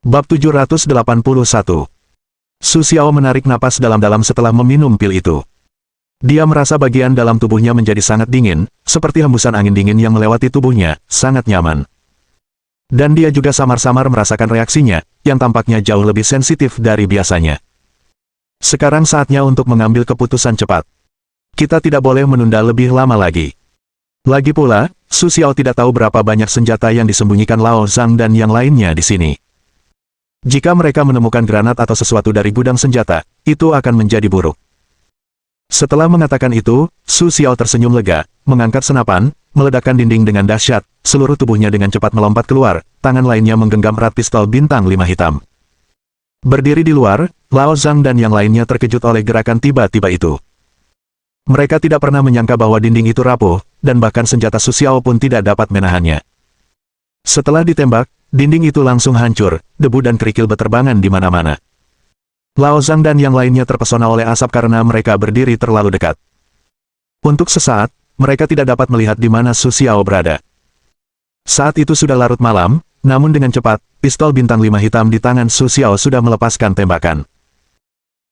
Bab 781. Su Xiao menarik napas dalam-dalam setelah meminum pil itu. Dia merasa bagian dalam tubuhnya menjadi sangat dingin, seperti hembusan angin dingin yang melewati tubuhnya, sangat nyaman. Dan dia juga samar-samar merasakan reaksinya, yang tampaknya jauh lebih sensitif dari biasanya. Sekarang saatnya untuk mengambil keputusan cepat. Kita tidak boleh menunda lebih lama lagi. Lagi pula, Su Xiao tidak tahu berapa banyak senjata yang disembunyikan Lao Zhang dan yang lainnya di sini. Jika mereka menemukan granat atau sesuatu dari gudang senjata, itu akan menjadi buruk. Setelah mengatakan itu, Su Xiao tersenyum lega, mengangkat senapan, meledakkan dinding dengan dahsyat, seluruh tubuhnya dengan cepat melompat keluar, tangan lainnya menggenggam erat pistol bintang 5 hitam. Berdiri di luar, Lao Zhang dan yang lainnya terkejut oleh gerakan tiba-tiba itu. Mereka tidak pernah menyangka bahwa dinding itu rapuh, dan bahkan senjata Su Xiao pun tidak dapat menahannya. Setelah ditembak, dinding itu langsung hancur, debu dan kerikil beterbangan di mana-mana. Lao Zhang dan yang lainnya terpesona oleh asap karena mereka berdiri terlalu dekat. Untuk sesaat, mereka tidak dapat melihat di mana Su Xiao berada. Saat itu sudah larut malam, namun dengan cepat, pistol bintang 5 hitam di tangan Su Xiao sudah melepaskan tembakan.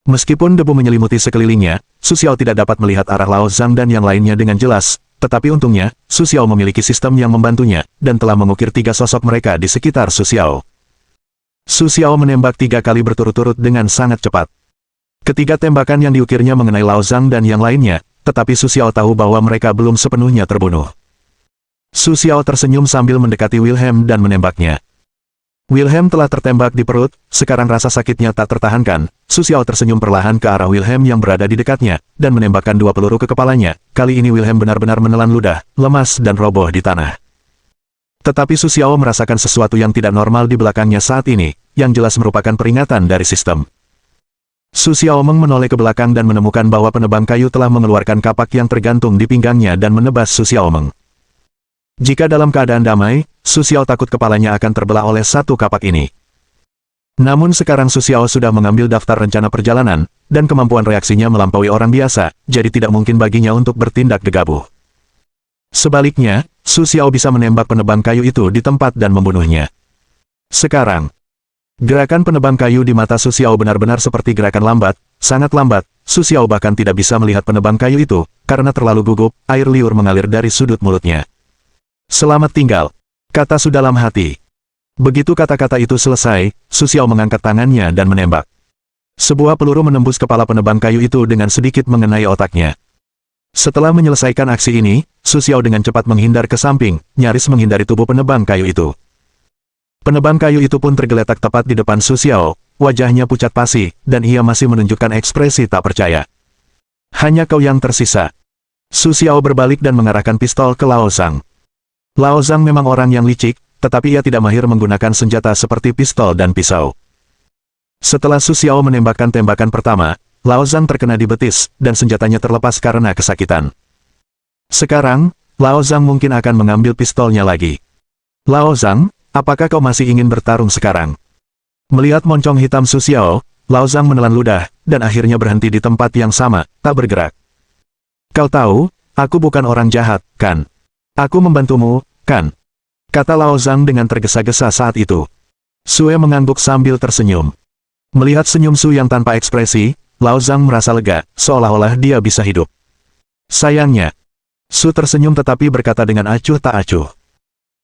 Meskipun debu menyelimuti sekelilingnya, Su Xiao tidak dapat melihat arah Lao Zhang dan yang lainnya dengan jelas, tetapi untungnya, Su Xiao memiliki sistem yang membantunya, dan telah mengukir 3 sosok mereka di sekitar Su Xiao. Su Xiao menembak 3 kali berturut-turut dengan sangat cepat. Ketiga tembakan yang diukirnya mengenai Lao Zhang dan yang lainnya, tetapi Su Xiao tahu bahwa mereka belum sepenuhnya terbunuh. Su Xiao tersenyum sambil mendekati Wilhelm dan menembaknya. Wilhelm telah tertembak di perut, sekarang rasa sakitnya tak tertahankan. Su Xiao tersenyum perlahan ke arah Wilhelm yang berada di dekatnya, dan menembakkan 2 peluru ke kepalanya. Kali ini Wilhelm benar-benar menelan ludah, lemas dan roboh di tanah. Tetapi Su Xiao merasakan sesuatu yang tidak normal di belakangnya saat ini, yang jelas merupakan peringatan dari sistem. Su Xiaomeng menoleh ke belakang dan menemukan bahwa penebang kayu telah mengeluarkan kapak yang tergantung di pinggangnya dan menebas Su Xiaomeng. Jika dalam keadaan damai, Su Xiao takut kepalanya akan terbelah oleh satu kapak ini. Namun sekarang Su Xiao sudah mengambil daftar rencana perjalanan, dan kemampuan reaksinya melampaui orang biasa, jadi tidak mungkin baginya untuk bertindak gegabah. Sebaliknya, Su Xiao bisa menembak penebang kayu itu di tempat dan membunuhnya. Sekarang, gerakan penebang kayu di mata Su Xiao benar-benar seperti gerakan lambat, sangat lambat. Su Xiao bahkan tidak bisa melihat penebang kayu itu, karena terlalu gugup, air liur mengalir dari sudut mulutnya. Selamat tinggal, kata Su dalam hati. Begitu kata-kata itu selesai, Su Xiao mengangkat tangannya dan menembak. Sebuah peluru menembus kepala penebang kayu itu dengan sedikit mengenai otaknya. Setelah menyelesaikan aksi ini, Su Xiao dengan cepat menghindar ke samping, nyaris menghindari tubuh penebang kayu itu. Penebang kayu itu pun tergeletak tepat di depan Su Xiao, wajahnya pucat pasi, dan ia masih menunjukkan ekspresi tak percaya. Hanya kau yang tersisa. Su Xiao berbalik dan mengarahkan pistol ke Lao Zhang. Lao Zhang memang orang yang licik, tetapi ia tidak mahir menggunakan senjata seperti pistol dan pisau. Setelah Su Xiao menembakkan tembakan pertama, Lao Zhang terkena di betis, dan senjatanya terlepas karena kesakitan. Sekarang, Lao Zhang mungkin akan mengambil pistolnya lagi. Lao Zhang, apakah kau masih ingin bertarung sekarang? Melihat moncong hitam Su Xiao, Lao Zhang menelan ludah, dan akhirnya berhenti di tempat yang sama, tak bergerak. Kau tahu, aku bukan orang jahat, kan? Aku membantumu, kan? Kata Lao Zhang dengan tergesa-gesa saat itu. Sue mengangguk sambil tersenyum. Melihat senyum Su yang tanpa ekspresi, Lao Zhang merasa lega, seolah-olah dia bisa hidup. Sayangnya, Su tersenyum tetapi berkata dengan acuh tak acuh.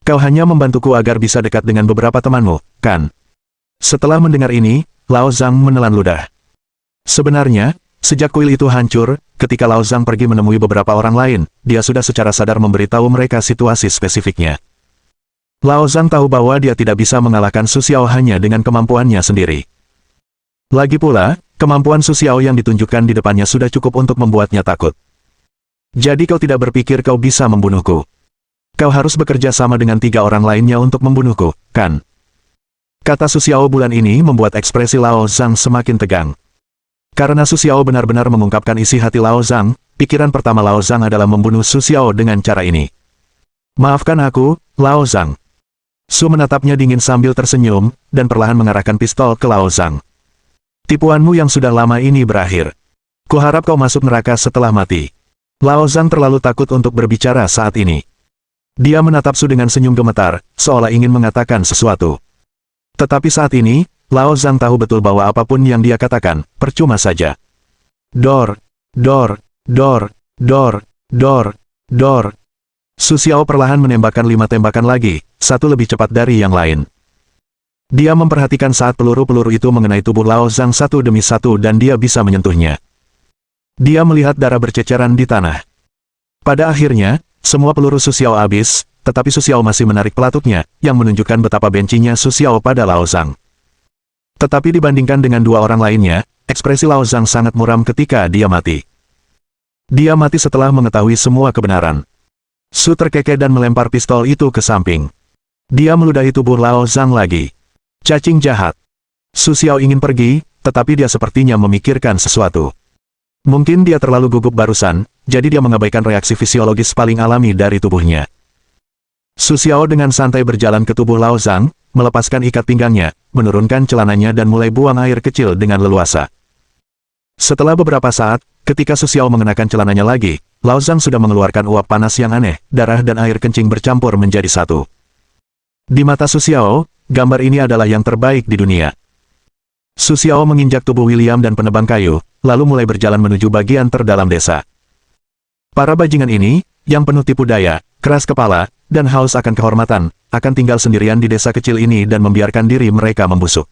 Kau hanya membantuku agar bisa dekat dengan beberapa temanmu, kan? Setelah mendengar ini, Lao Zhang menelan ludah. Sebenarnya, sejak kuil itu hancur, ketika Lao Zhang pergi menemui beberapa orang lain, dia sudah secara sadar memberitahu mereka situasi spesifiknya. Lao Zhang tahu bahwa dia tidak bisa mengalahkan Su Xiao hanya dengan kemampuannya sendiri. Lagi pula, kemampuan Su Xiao yang ditunjukkan di depannya sudah cukup untuk membuatnya takut. Jadi kau tidak berpikir kau bisa membunuhku. Kau harus bekerja sama dengan 3 orang lainnya untuk membunuhku, kan? Kata Su Xiao bulan ini membuat ekspresi Lao Zhang semakin tegang. Karena Su Xiao benar-benar mengungkapkan isi hati Lao Zhang, pikiran pertama Lao Zhang adalah membunuh Su Xiao dengan cara ini. Maafkan aku, Lao Zhang. Su menatapnya dingin sambil tersenyum, dan perlahan mengarahkan pistol ke Lao Zhang. Tipuanmu yang sudah lama ini berakhir. Kuharap kau masuk neraka setelah mati. Lao Zhang terlalu takut untuk berbicara saat ini. Dia menatap Su dengan senyum gemetar, seolah ingin mengatakan sesuatu. Tetapi saat ini, Lao Zhang tahu betul bahwa apapun yang dia katakan, percuma saja. Dor, dor, dor, dor, dor, dor. Su Xiao perlahan menembakkan 5 tembakan lagi, satu lebih cepat dari yang lain. Dia memperhatikan saat peluru-peluru itu mengenai tubuh Lao Zhang satu demi satu dan dia bisa menyentuhnya. Dia melihat darah berceceran di tanah. Pada akhirnya, semua peluru Su Xiao habis, tetapi Su Xiao masih menarik pelatutnya, yang menunjukkan betapa bencinya Su Xiao pada Lao Zhang. Tetapi dibandingkan dengan 2 orang lainnya, ekspresi Lao Zhang sangat muram ketika dia mati. Dia mati setelah mengetahui semua kebenaran. Su terkekeh dan melempar pistol itu ke samping. Dia meludahi tubuh Lao Zhang lagi. Cacing jahat. Su Xiao ingin pergi, tetapi dia sepertinya memikirkan sesuatu. Mungkin dia terlalu gugup barusan, jadi dia mengabaikan reaksi fisiologis paling alami dari tubuhnya. Su Xiao dengan santai berjalan ke tubuh Lao Zhang, melepaskan ikat pinggangnya, menurunkan celananya dan mulai buang air kecil dengan leluasa. Setelah beberapa saat, ketika Su Xiao mengenakan celananya lagi, Lao Zhang sudah mengeluarkan uap panas yang aneh, darah dan air kencing bercampur menjadi satu. Di mata Su Xiao, gambar ini adalah yang terbaik di dunia. Su Xiao menginjak tubuh William dan penebang kayu, lalu mulai berjalan menuju bagian terdalam desa. Para bajingan ini, yang penuh tipu daya, keras kepala, dan haus akan kehormatan, akan tinggal sendirian di desa kecil ini dan membiarkan diri mereka membusuk.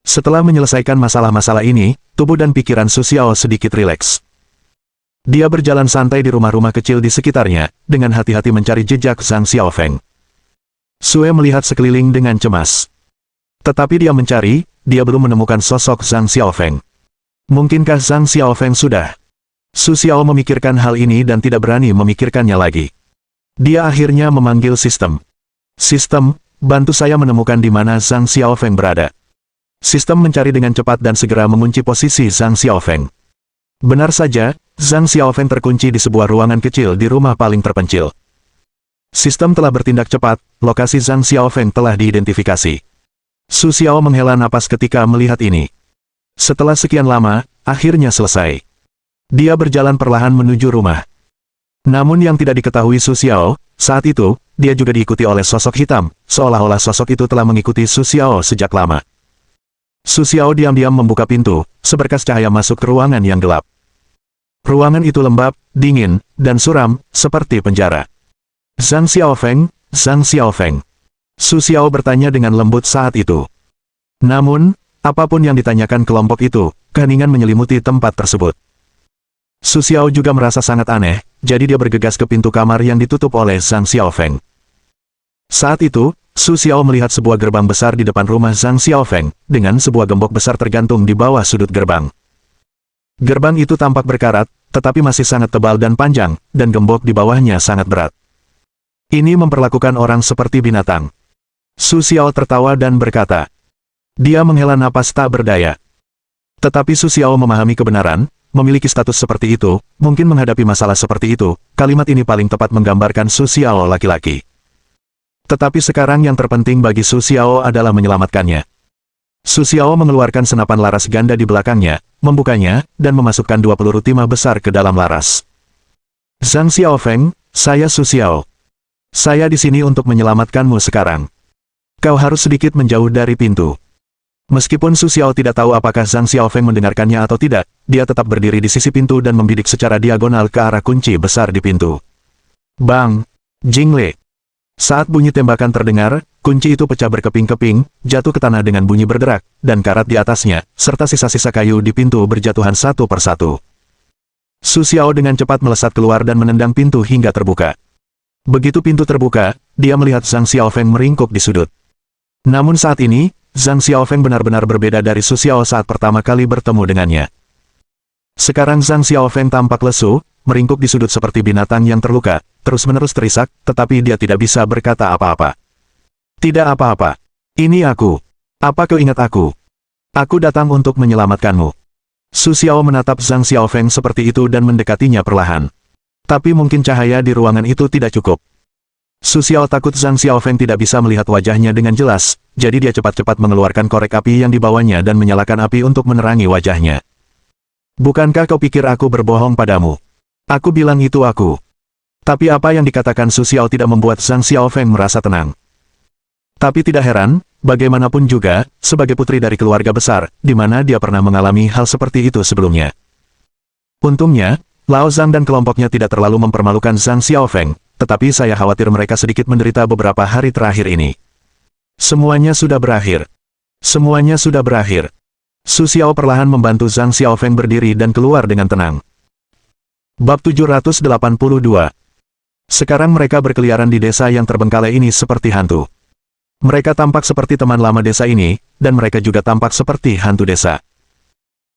Setelah menyelesaikan masalah-masalah ini, tubuh dan pikiran Su Xiao sedikit rileks. Dia berjalan santai di rumah-rumah kecil di sekitarnya, dengan hati-hati mencari jejak Zhang Xiaofeng. Sue melihat sekeliling dengan cemas. Tetapi dia mencari, dia belum menemukan sosok Zhang Xiaofeng. Mungkinkah Zhang Xiaofeng sudah? Su Xiao memikirkan hal ini dan tidak berani memikirkannya lagi. Dia akhirnya memanggil sistem. Sistem, bantu saya menemukan di mana Zhang Xiaofeng berada. Sistem mencari dengan cepat dan segera mengunci posisi Zhang Xiaofeng. Benar saja, Zhang Xiaofeng terkunci di sebuah ruangan kecil di rumah paling terpencil. Sistem telah bertindak cepat, lokasi Zhang Xiaofeng telah diidentifikasi. Su Xiao menghela napas ketika melihat ini. Setelah sekian lama, akhirnya selesai. Dia berjalan perlahan menuju rumah. Namun yang tidak diketahui Su Xiao, saat itu, dia juga diikuti oleh sosok hitam, seolah-olah sosok itu telah mengikuti Su Xiao sejak lama. Su Xiao diam-diam membuka pintu, seberkas cahaya masuk ke ruangan yang gelap. Ruangan itu lembab, dingin, dan suram, seperti penjara. Zhang Xiaofeng, Zhang Xiaofeng. Su Xiao bertanya dengan lembut saat itu. Namun, apapun yang ditanyakan kelompok itu, keheningan menyelimuti tempat tersebut. Su Xiao juga merasa sangat aneh, jadi dia bergegas ke pintu kamar yang ditutup oleh Zhang Xiaofeng. Saat itu, Su Xiao melihat sebuah gerbang besar di depan rumah Zhang Xiaofeng, dengan sebuah gembok besar tergantung di bawah sudut gerbang. Gerbang itu tampak berkarat, tetapi masih sangat tebal dan panjang, dan gembok di bawahnya sangat berat. Ini memperlakukan orang seperti binatang. Su Xiao tertawa dan berkata. Dia menghela napas tak berdaya. Tetapi Su Xiao memahami kebenaran, memiliki status seperti itu, mungkin menghadapi masalah seperti itu, kalimat ini paling tepat menggambarkan Su Xiao laki-laki. Tetapi sekarang yang terpenting bagi Su Xiao adalah menyelamatkannya. Su Xiao mengeluarkan senapan laras ganda di belakangnya, membukanya, dan memasukkan 2 peluru timah besar ke dalam laras. Zhang Xiaofeng, saya Su Xiao. Saya di sini untuk menyelamatkanmu sekarang. Kau harus sedikit menjauh dari pintu. Meskipun Su Xiao tidak tahu apakah Zhang Xiaofeng mendengarkannya atau tidak, dia tetap berdiri di sisi pintu dan membidik secara diagonal ke arah kunci besar di pintu. Bang! Jingle! Saat bunyi tembakan terdengar, kunci itu pecah berkeping-keping, jatuh ke tanah dengan bunyi berderak, dan karat di atasnya, serta sisa-sisa kayu di pintu berjatuhan satu persatu. Su Xiao dengan cepat melesat keluar dan menendang pintu hingga terbuka. Begitu pintu terbuka, dia melihat Zhang Xiaofeng meringkuk di sudut. Namun saat ini, Zhang Xiaofeng benar-benar berbeda dari Su Xiao saat pertama kali bertemu dengannya. Sekarang Zhang Xiaofeng tampak lesu, meringkuk di sudut seperti binatang yang terluka, terus-menerus terisak, tetapi dia tidak bisa berkata apa-apa. Tidak apa-apa. Ini aku. Apa kau ingat aku? Aku datang untuk menyelamatkanmu. Su Xiao menatap Zhang Xiaofeng seperti itu dan mendekatinya perlahan. Tapi mungkin cahaya di ruangan itu tidak cukup. Su Xiao takut Zhang Xiaofeng tidak bisa melihat wajahnya dengan jelas, jadi dia cepat-cepat mengeluarkan korek api yang dibawanya dan menyalakan api untuk menerangi wajahnya. Bukankah kau pikir aku berbohong padamu? Aku bilang itu aku. Tapi apa yang dikatakan Su Xiao tidak membuat Zhang Xiaofeng merasa tenang. Tapi tidak heran, bagaimanapun juga, sebagai putri dari keluarga besar, di mana dia pernah mengalami hal seperti itu sebelumnya. Untungnya, Lao Zhang dan kelompoknya tidak terlalu mempermalukan Zhang Xiaofeng, tetapi saya khawatir mereka sedikit menderita beberapa hari terakhir ini. Semuanya sudah berakhir. Semuanya sudah berakhir. Su Xiao perlahan membantu Zhang Xiaofeng berdiri dan keluar dengan tenang. Bab 782. Sekarang mereka berkeliaran di desa yang terbengkalai ini seperti hantu. Mereka tampak seperti teman lama desa ini, dan mereka juga tampak seperti hantu desa.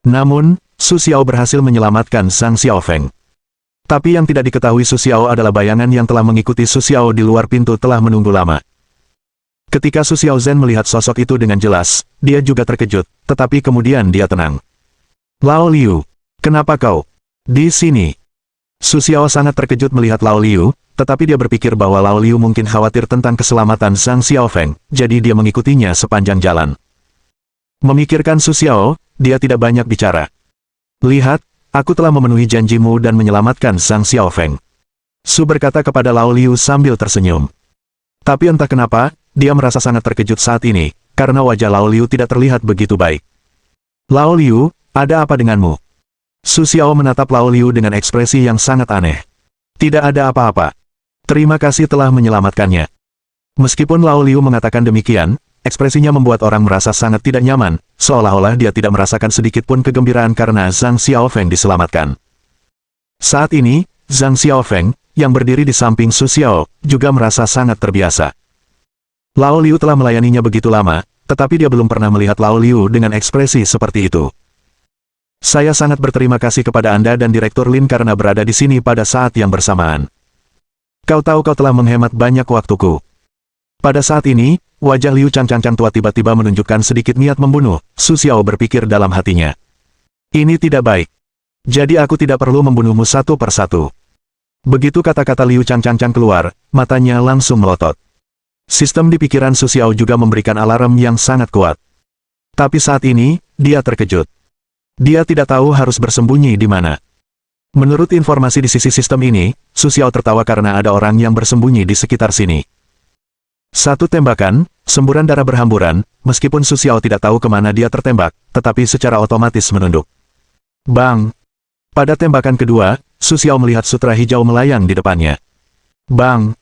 Namun, Su Xiao berhasil menyelamatkan Zhang Xiaofeng. Tapi yang tidak diketahui Su Xiao adalah bayangan yang telah mengikuti Su Xiao di luar pintu telah menunggu lama. Ketika Su Xiaozhen melihat sosok itu dengan jelas, dia juga terkejut, tetapi kemudian dia tenang. Lao Liu, kenapa kau di sini? Su Xiao sangat terkejut melihat Lao Liu, tetapi dia berpikir bahwa Lao Liu mungkin khawatir tentang keselamatan Zhang Xiaofeng, jadi dia mengikutinya sepanjang jalan. Memikirkan Su Xiao, dia tidak banyak bicara. Lihat, aku telah memenuhi janjimu dan menyelamatkan Zhang Xiaofeng. Su berkata kepada Lao Liu sambil tersenyum. Tapi entah kenapa, dia merasa sangat terkejut saat ini, karena wajah Lao Liu tidak terlihat begitu baik. Lao Liu, ada apa denganmu? Su Xiao menatap Lao Liu dengan ekspresi yang sangat aneh. Tidak ada apa-apa. Terima kasih telah menyelamatkannya. Meskipun Lao Liu mengatakan demikian, ekspresinya membuat orang merasa sangat tidak nyaman, seolah-olah dia tidak merasakan sedikit pun kegembiraan karena Zhang Xiaofeng diselamatkan. Saat ini, Zhang Xiaofeng, yang berdiri di samping Su Xiao, juga merasa sangat terbiasa. Lao Liu telah melayaninya begitu lama, tetapi dia belum pernah melihat Lao Liu dengan ekspresi seperti itu. Saya sangat berterima kasih kepada Anda dan Direktur Lin karena berada di sini pada saat yang bersamaan. Kau tahu kau telah menghemat banyak waktuku. Pada saat ini, wajah Liu Changchang tua tiba-tiba menunjukkan sedikit niat membunuh. Su Xiao berpikir dalam hatinya. Ini tidak baik. Jadi aku tidak perlu membunuhmu satu persatu. Begitu kata-kata Liu Changchang keluar, matanya langsung melotot. Sistem di pikiran Su Xiao juga memberikan alarm yang sangat kuat. Tapi saat ini, dia terkejut. Dia tidak tahu harus bersembunyi di mana. Menurut informasi di sisi sistem ini, Su Xiao tertawa karena ada orang yang bersembunyi di sekitar sini. Satu tembakan, semburan darah berhamburan, meskipun Su Xiao tidak tahu kemana dia tertembak, tetapi secara otomatis menunduk. Bang! Pada tembakan kedua, Su Xiao melihat sutra hijau melayang di depannya. Bang!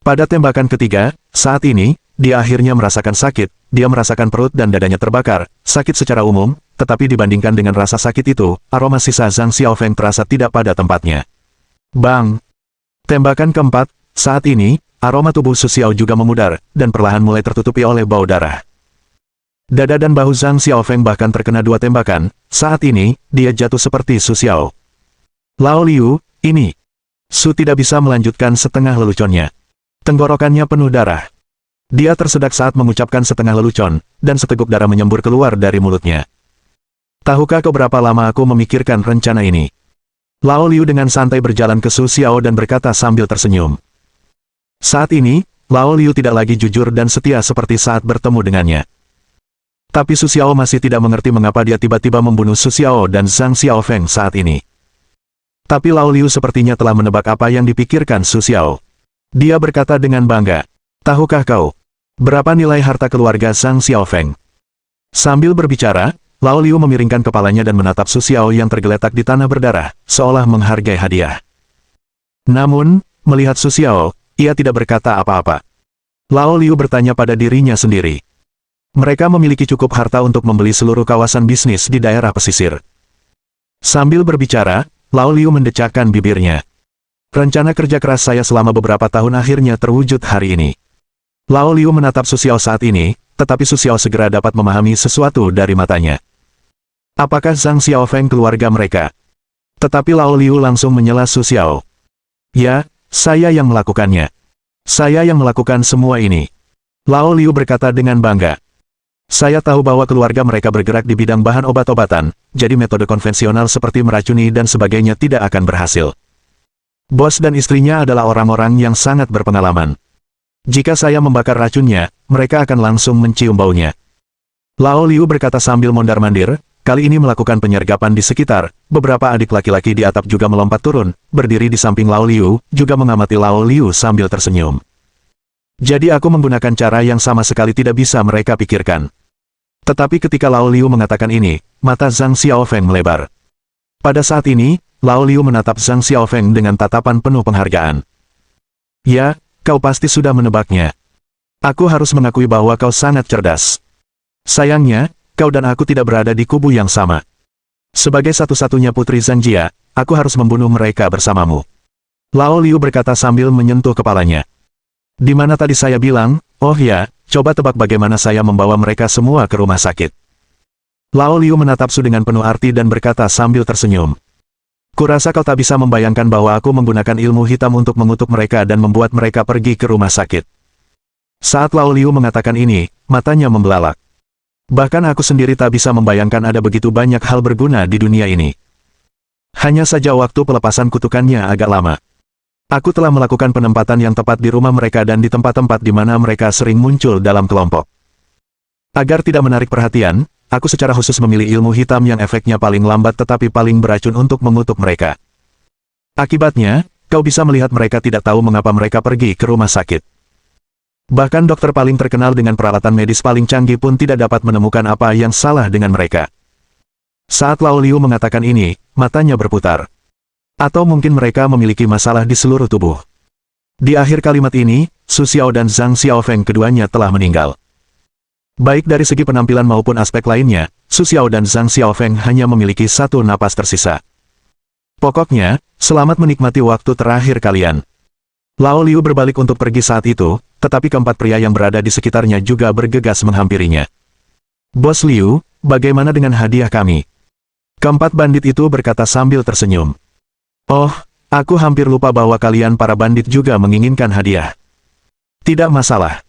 Pada tembakan ketiga, saat ini, dia akhirnya merasakan sakit, dia merasakan perut dan dadanya terbakar, sakit secara umum, tetapi dibandingkan dengan rasa sakit itu, aroma sisa Zhang Xiaofeng terasa tidak pada tempatnya. Bang! Tembakan keempat, saat ini, aroma tubuh Su Xiao juga memudar, dan perlahan mulai tertutupi oleh bau darah. Dada dan bahu Zhang Xiaofeng bahkan terkena dua tembakan, saat ini, dia jatuh seperti Su Xiao. Lao Liu, ini. Su tidak bisa melanjutkan setengah leluconnya. Tenggorokannya penuh darah. Dia tersedak saat mengucapkan setengah lelucon, dan seteguk darah menyembur keluar dari mulutnya. Tahukah kau berapa lama aku memikirkan rencana ini? Lao Liu dengan santai berjalan ke Su Xiao dan berkata sambil tersenyum. Saat ini, Lao Liu tidak lagi jujur dan setia seperti saat bertemu dengannya. Tapi Su Xiao masih tidak mengerti mengapa dia tiba-tiba membunuh Su Xiao dan Zhang Xiaofeng saat ini. Tapi Lao Liu sepertinya telah menebak apa yang dipikirkan Su Xiao. Dia berkata dengan bangga, tahukah kau, berapa nilai harta keluarga Zhang Xiaofeng? Sambil berbicara, Lao Liu memiringkan kepalanya dan menatap Su Xiao yang tergeletak di tanah berdarah, seolah menghargai hadiah. Namun, melihat Su Xiao, ia tidak berkata apa-apa. Lao Liu bertanya pada dirinya sendiri. Mereka memiliki cukup harta untuk membeli seluruh kawasan bisnis di daerah pesisir. Sambil berbicara, Lao Liu mendecakkan bibirnya. Rencana kerja keras saya selama beberapa tahun akhirnya terwujud hari ini. Lao Liu menatap Su Xiao saat ini, tetapi Su Xiao segera dapat memahami sesuatu dari matanya. Apakah Zhang Xiaofeng keluarga mereka? Tetapi Lao Liu langsung menyela Su Xiao. Ya, saya yang melakukannya. Saya yang melakukan semua ini. Lao Liu berkata dengan bangga. Saya tahu bahwa keluarga mereka bergerak di bidang bahan obat-obatan, jadi metode konvensional seperti meracuni dan sebagainya tidak akan berhasil. Bos dan istrinya adalah orang-orang yang sangat berpengalaman. Jika saya membakar racunnya, mereka akan langsung mencium baunya. Lao Liu berkata sambil mondar-mandir, kali ini melakukan penyergapan di sekitar, beberapa adik laki-laki di atap juga melompat turun, berdiri di samping Lao Liu, juga mengamati Lao Liu sambil tersenyum. Jadi aku menggunakan cara yang sama sekali tidak bisa mereka pikirkan. Tetapi ketika Lao Liu mengatakan ini, mata Zhang Xiaofeng melebar. Pada saat ini, Lao Liu menatap Zhang Xiaofeng dengan tatapan penuh penghargaan. Ya, kau pasti sudah menebaknya. Aku harus mengakui bahwa kau sangat cerdas. Sayangnya, kau dan aku tidak berada di kubu yang sama. Sebagai satu-satunya putri Zhang Jia, aku harus membunuh mereka bersamamu. Lao Liu berkata sambil menyentuh kepalanya. Di mana tadi saya bilang, oh ya, coba tebak bagaimana saya membawa mereka semua ke rumah sakit. Lao Liu menatap Su dengan penuh arti dan berkata sambil tersenyum. Kurasa kau tak bisa membayangkan bahwa aku menggunakan ilmu hitam untuk mengutuk mereka dan membuat mereka pergi ke rumah sakit. Saat Lao Liu mengatakan ini, matanya membelalak. Bahkan aku sendiri tak bisa membayangkan ada begitu banyak hal berguna di dunia ini. Hanya saja waktu pelepasan kutukannya agak lama. Aku telah melakukan penempatan yang tepat di rumah mereka dan di tempat-tempat di mana mereka sering muncul dalam kelompok. Agar tidak menarik perhatian, aku secara khusus memilih ilmu hitam yang efeknya paling lambat tetapi paling beracun untuk mengutuk mereka. Akibatnya, kau bisa melihat mereka tidak tahu mengapa mereka pergi ke rumah sakit. Bahkan dokter paling terkenal dengan peralatan medis paling canggih pun tidak dapat menemukan apa yang salah dengan mereka. Saat Lao Liu mengatakan ini, matanya berputar. Atau mungkin mereka memiliki masalah di seluruh tubuh. Di akhir kalimat ini, Su Xiao dan Zhang Xiaofeng keduanya telah meninggal. Baik dari segi penampilan maupun aspek lainnya, Su Xiao dan Zhang Xiaofeng hanya memiliki satu napas tersisa. Pokoknya, selamat menikmati waktu terakhir kalian. Lao Liu berbalik untuk pergi saat itu, tetapi keempat pria yang berada di sekitarnya juga bergegas menghampirinya. Bos Liu, bagaimana dengan hadiah kami? Keempat bandit itu berkata sambil tersenyum. Oh, aku hampir lupa bahwa kalian para bandit juga menginginkan hadiah. Tidak masalah.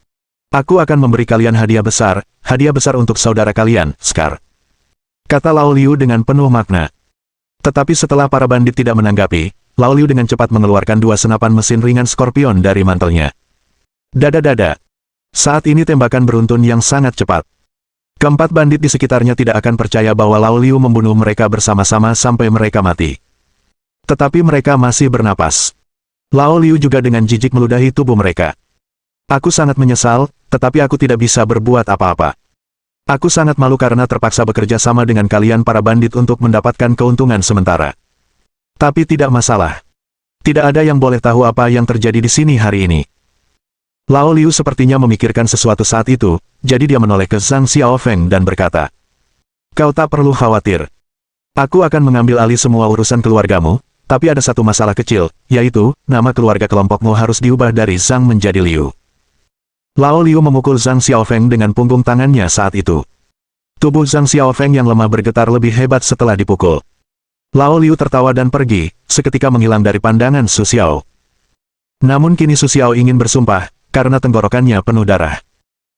Aku akan memberi kalian hadiah besar untuk saudara kalian, Scar. Kata Lao Liu dengan penuh makna. Tetapi setelah para bandit tidak menanggapi, Lao Liu dengan cepat mengeluarkan dua senapan mesin ringan Scorpion dari mantelnya. Dada-dada. Saat ini tembakan beruntun yang sangat cepat. Keempat bandit di sekitarnya tidak akan percaya bahwa Lao Liu membunuh mereka bersama-sama sampai mereka mati. Tetapi mereka masih bernapas. Lao Liu juga dengan jijik meludahi tubuh mereka. Aku sangat menyesal, tetapi aku tidak bisa berbuat apa-apa. Aku sangat malu karena terpaksa bekerja sama dengan kalian para bandit untuk mendapatkan keuntungan sementara. Tapi tidak masalah. Tidak ada yang boleh tahu apa yang terjadi di sini hari ini. Lao Liu sepertinya memikirkan sesuatu saat itu, jadi dia menoleh ke Zhang Xiaofeng dan berkata, kau tak perlu khawatir. Aku akan mengambil alih semua urusan keluargamu. Tapi ada satu masalah kecil, yaitu, nama keluarga kelompokmu harus diubah dari Zhang menjadi Liu. Lao Liu memukul Zhang Xiaofeng dengan punggung tangannya saat itu. Tubuh Zhang Xiaofeng yang lemah bergetar lebih hebat setelah dipukul. Lao Liu tertawa dan pergi, seketika menghilang dari pandangan Su Xiao. Namun kini Su Xiao ingin bersumpah, karena tenggorokannya penuh darah.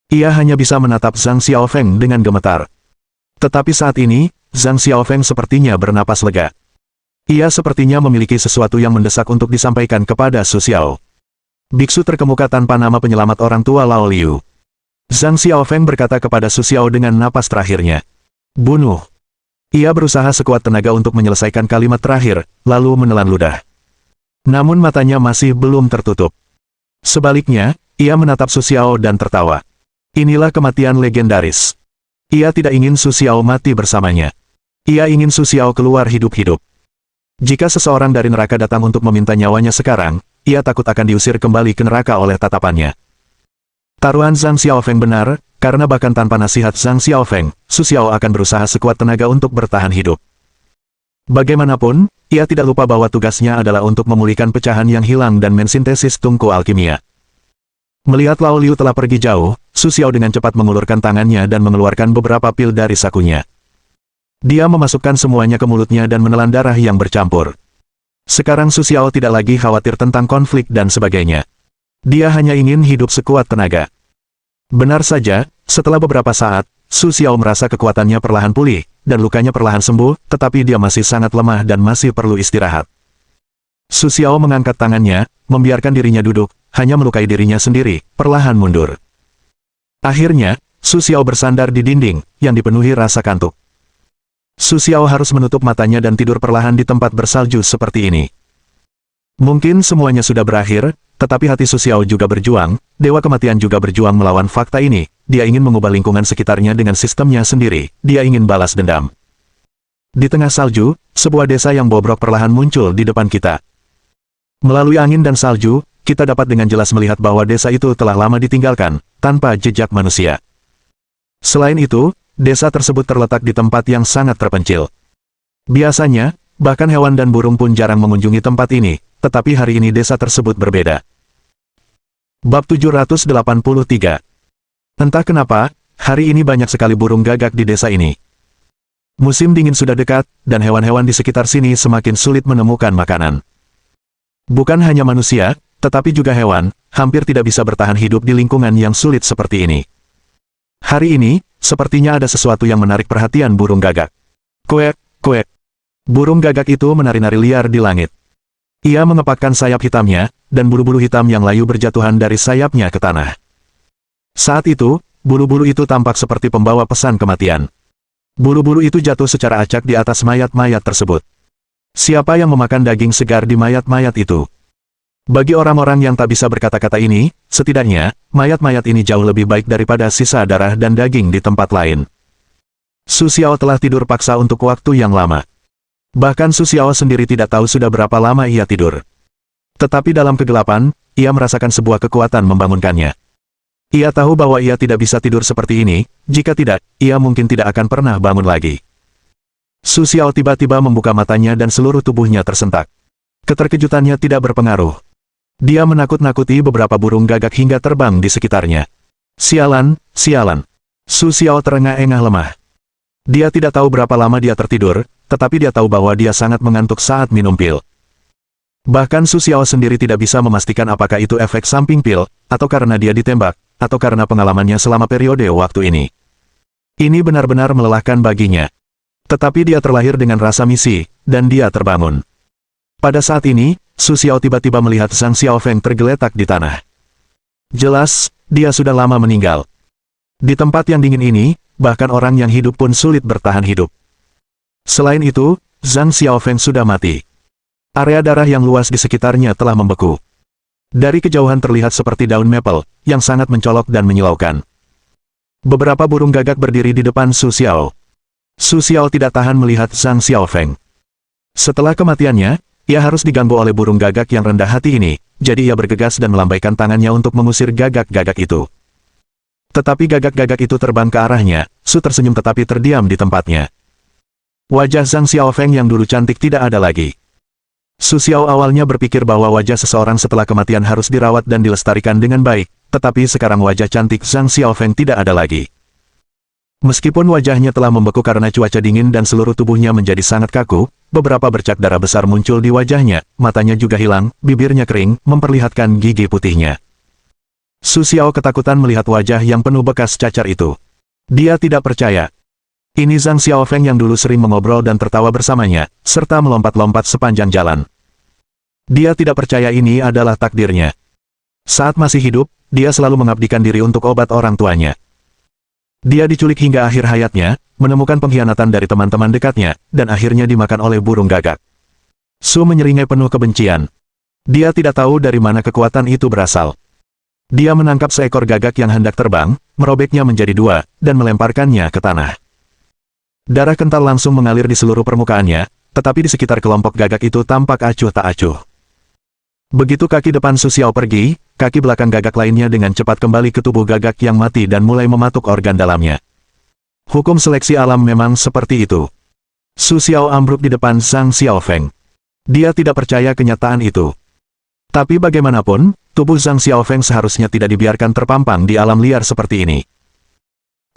Ia hanya bisa menatap Zhang Xiaofeng dengan gemetar. Tetapi saat ini, Zhang Xiaofeng sepertinya bernapas lega. Ia sepertinya memiliki sesuatu yang mendesak untuk disampaikan kepada Su Xiao. Biksu terkemuka tanpa nama penyelamat orang tua Lao Liu. Zhang Xiaofeng berkata kepada Su Xiao dengan napas terakhirnya. Bunuh. Ia berusaha sekuat tenaga untuk menyelesaikan kalimat terakhir, lalu menelan ludah. Namun matanya masih belum tertutup. Sebaliknya, ia menatap Su Xiao dan tertawa. Inilah kematian legendaris. Ia tidak ingin Su Xiao mati bersamanya. Ia ingin Su Xiao keluar hidup-hidup. Jika seseorang dari neraka datang untuk meminta nyawanya sekarang, ia takut akan diusir kembali ke neraka oleh tatapannya. Taruhan Zhang Xiaofeng benar, karena bahkan tanpa nasihat Zhang Xiaofeng, Su Xiao akan berusaha sekuat tenaga untuk bertahan hidup. Bagaimanapun, ia tidak lupa bahwa tugasnya adalah untuk memulihkan pecahan yang hilang dan mensintesis tungku alkimia. Melihat Lao Liu telah pergi jauh, Su Xiao dengan cepat mengulurkan tangannya dan mengeluarkan beberapa pil dari sakunya. Dia memasukkan semuanya ke mulutnya dan menelan darah yang bercampur. Sekarang Su Xiao tidak lagi khawatir tentang konflik dan sebagainya. Dia hanya ingin hidup sekuat tenaga. Benar saja, setelah beberapa saat, Su Xiao merasa kekuatannya perlahan pulih, dan lukanya perlahan sembuh, tetapi dia masih sangat lemah dan masih perlu istirahat. Su Xiao mengangkat tangannya, membiarkan dirinya duduk, hanya melukai dirinya sendiri, perlahan mundur. Akhirnya, Su Xiao bersandar di dinding, yang dipenuhi rasa kantuk. Su Xiao harus menutup matanya dan tidur perlahan di tempat bersalju seperti ini. Mungkin semuanya sudah berakhir, tetapi hati Su Xiao juga berjuang, Dewa Kematian juga berjuang melawan fakta ini, dia ingin mengubah lingkungan sekitarnya dengan sistemnya sendiri, dia ingin balas dendam. Di tengah salju, sebuah desa yang bobrok perlahan muncul di depan kita. Melalui angin dan salju, kita dapat dengan jelas melihat bahwa desa itu telah lama ditinggalkan, tanpa jejak manusia. Selain itu, desa tersebut terletak di tempat yang sangat terpencil. Biasanya, bahkan hewan dan burung pun jarang mengunjungi tempat ini, tetapi hari ini desa tersebut berbeda. Bab 783. Entah kenapa, hari ini banyak sekali burung gagak di desa ini. Musim dingin sudah dekat, dan hewan-hewan di sekitar sini semakin sulit menemukan makanan. Bukan hanya manusia, tetapi juga hewan, hampir tidak bisa bertahan hidup di lingkungan yang sulit seperti ini. Hari ini, sepertinya ada sesuatu yang menarik perhatian burung gagak. Kuek, kuek. Burung gagak itu menari-nari liar di langit. Ia mengepakkan sayap hitamnya, dan bulu-bulu hitam yang layu berjatuhan dari sayapnya ke tanah. Saat itu, bulu-bulu itu tampak seperti pembawa pesan kematian. Bulu-bulu itu jatuh secara acak di atas mayat-mayat tersebut. Siapa yang memakan daging segar di mayat-mayat itu? Bagi orang-orang yang tak bisa berkata-kata ini, setidaknya, mayat-mayat ini jauh lebih baik daripada sisa darah dan daging di tempat lain. Su Xiao telah tidur paksa untuk waktu yang lama. Bahkan Su Xiao sendiri tidak tahu sudah berapa lama ia tidur. Tetapi dalam kegelapan, ia merasakan sebuah kekuatan membangunkannya. Ia tahu bahwa ia tidak bisa tidur seperti ini, jika tidak, ia mungkin tidak akan pernah bangun lagi. Su Xiao tiba-tiba membuka matanya dan seluruh tubuhnya tersentak. Keterkejutannya tidak berpengaruh. Dia menakut-nakuti beberapa burung gagak hingga terbang di sekitarnya. Sialan, sialan. Su Xiao terengah-engah lemah. Dia tidak tahu berapa lama dia tertidur, tetapi dia tahu bahwa dia sangat mengantuk saat minum pil. Bahkan Su Xiao sendiri tidak bisa memastikan apakah itu efek samping pil, atau karena dia ditembak, atau karena pengalamannya selama periode waktu ini. Ini benar-benar melelahkan baginya. Tetapi dia terlahir dengan rasa misi, dan dia terbangun. Pada saat ini, Su Xiao tiba-tiba melihat Zhang Xiaofeng tergeletak di tanah. Jelas, dia sudah lama meninggal. Di tempat yang dingin ini, bahkan orang yang hidup pun sulit bertahan hidup. Selain itu, Zhang Xiaofeng sudah mati. Area darah yang luas di sekitarnya telah membeku. Dari kejauhan terlihat seperti daun maple, yang sangat mencolok dan menyilaukan. Beberapa burung gagak berdiri di depan Su Xiao. Su Xiao tidak tahan melihat Zhang Xiaofeng. Setelah kematiannya, ia harus diganggu oleh burung gagak yang rendah hati ini, jadi ia bergegas dan melambaikan tangannya untuk mengusir gagak-gagak itu. Tetapi gagak-gagak itu terbang ke arahnya, Su tersenyum tetapi terdiam di tempatnya. Wajah Zhang Xiaofeng yang dulu cantik tidak ada lagi. Su Xiao awalnya berpikir bahwa wajah seseorang setelah kematian harus dirawat dan dilestarikan dengan baik, tetapi sekarang wajah cantik Zhang Xiaofeng tidak ada lagi. Meskipun wajahnya telah membeku karena cuaca dingin dan seluruh tubuhnya menjadi sangat kaku, beberapa bercak darah besar muncul di wajahnya, matanya juga hilang, bibirnya kering, memperlihatkan gigi putihnya. Su Xiao ketakutan melihat wajah yang penuh bekas cacar itu. Dia tidak percaya. Ini Zhang Xiaofeng yang dulu sering mengobrol dan tertawa bersamanya, serta melompat-lompat sepanjang jalan. Dia tidak percaya ini adalah takdirnya. Saat masih hidup, dia selalu mengabdikan diri untuk obat orang tuanya. Dia diculik hingga akhir hayatnya, menemukan pengkhianatan dari teman-teman dekatnya, dan akhirnya dimakan oleh burung gagak. Su menyeringai penuh kebencian. Dia tidak tahu dari mana kekuatan itu berasal. Dia menangkap seekor gagak yang hendak terbang, merobeknya menjadi dua, dan melemparkannya ke tanah. Darah kental langsung mengalir di seluruh permukaannya, tetapi di sekitar kelompok gagak itu tampak acuh tak acuh. Begitu kaki depan Su Xiao pergi, kaki belakang gagak lainnya dengan cepat kembali ke tubuh gagak yang mati dan mulai mematuk organ dalamnya. Hukum seleksi alam memang seperti itu. Su Xiao ambruk di depan Zhang Xiaofeng. Dia tidak percaya kenyataan itu. Tapi bagaimanapun, tubuh Zhang Xiaofeng seharusnya tidak dibiarkan terpampang di alam liar seperti ini.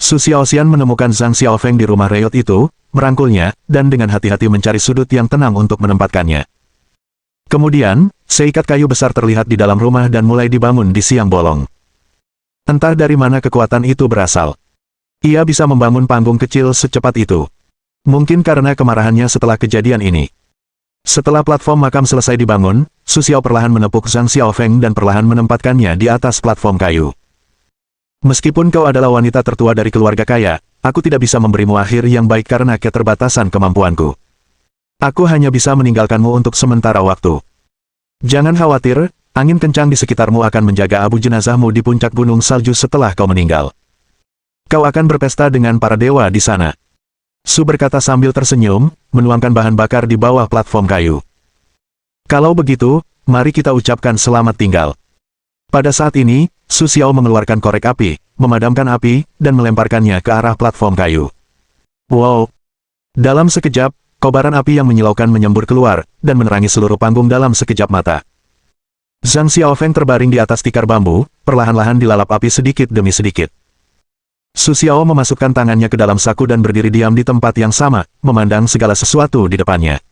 Su Xiaoxian menemukan Zhang Xiaofeng di rumah reot itu, merangkulnya, dan dengan hati-hati mencari sudut yang tenang untuk menempatkannya. Kemudian, seikat kayu besar terlihat di dalam rumah dan mulai dibangun di siang bolong. Entah dari mana kekuatan itu berasal. Ia bisa membangun panggung kecil secepat itu. Mungkin karena kemarahannya setelah kejadian ini. Setelah platform makam selesai dibangun, Su Xiao perlahan menepuk Zhang Xiaofeng dan perlahan menempatkannya di atas platform kayu. Meskipun kau adalah wanita tertua dari keluarga kaya, aku tidak bisa memberimu akhir yang baik karena keterbatasan kemampuanku. Aku hanya bisa meninggalkanmu untuk sementara waktu. Jangan khawatir, Angin kencang di sekitarmu akan menjaga abu jenazahmu di puncak gunung salju setelah kau meninggal. Kau akan berpesta dengan para dewa di sana. Su berkata sambil tersenyum, menuangkan bahan bakar di bawah platform kayu. Kalau begitu, mari kita ucapkan selamat tinggal. Pada saat ini, Su Xiao mengeluarkan korek api, memadamkan api, dan melemparkannya ke arah platform kayu. Wow! Dalam sekejap, kobaran api yang menyilaukan menyembur keluar, dan menerangi seluruh panggung dalam sekejap mata. Zhang Xiaofeng terbaring di atas tikar bambu, perlahan-lahan dilalap api sedikit demi sedikit. Su Xiao memasukkan tangannya ke dalam saku dan berdiri diam di tempat yang sama, memandang segala sesuatu di depannya.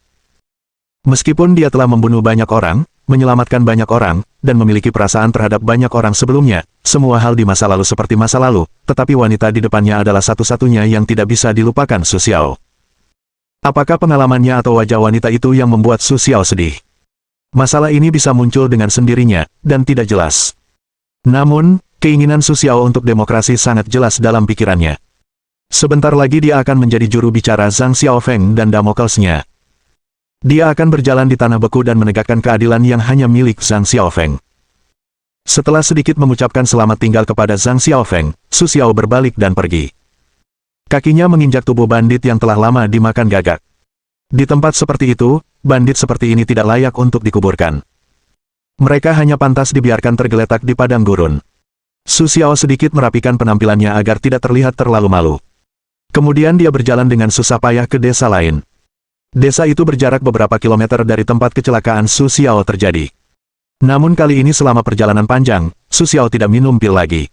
Meskipun dia telah membunuh banyak orang, menyelamatkan banyak orang, dan memiliki perasaan terhadap banyak orang sebelumnya, semua hal di masa lalu seperti masa lalu, tetapi wanita di depannya adalah satu-satunya yang tidak bisa dilupakan Su Xiao. Apakah pengalamannya atau wajah wanita itu yang membuat Su Xiao sedih? Masalah ini bisa muncul dengan sendirinya, dan tidak jelas. Namun, keinginan Su Xiao untuk demokrasi sangat jelas dalam pikirannya. Sebentar lagi dia akan menjadi juru bicara Zhang Xiaofeng dan Damoklesnya. Dia akan berjalan di tanah beku dan menegakkan keadilan yang hanya milik Zhang Xiaofeng. Setelah sedikit mengucapkan selamat tinggal kepada Zhang Xiaofeng, Su Xiao berbalik dan pergi. Kakinya menginjak tubuh bandit yang telah lama dimakan gagak. Di tempat seperti itu, bandit seperti ini tidak layak untuk dikuburkan. Mereka hanya pantas dibiarkan tergeletak di padang gurun. Su Xiao sedikit merapikan penampilannya agar tidak terlihat terlalu malu. Kemudian dia berjalan dengan susah payah ke desa lain. Desa itu berjarak beberapa kilometer dari tempat kecelakaan Su Xiao terjadi. Namun kali ini selama perjalanan panjang, Su Xiao tidak minum pil lagi.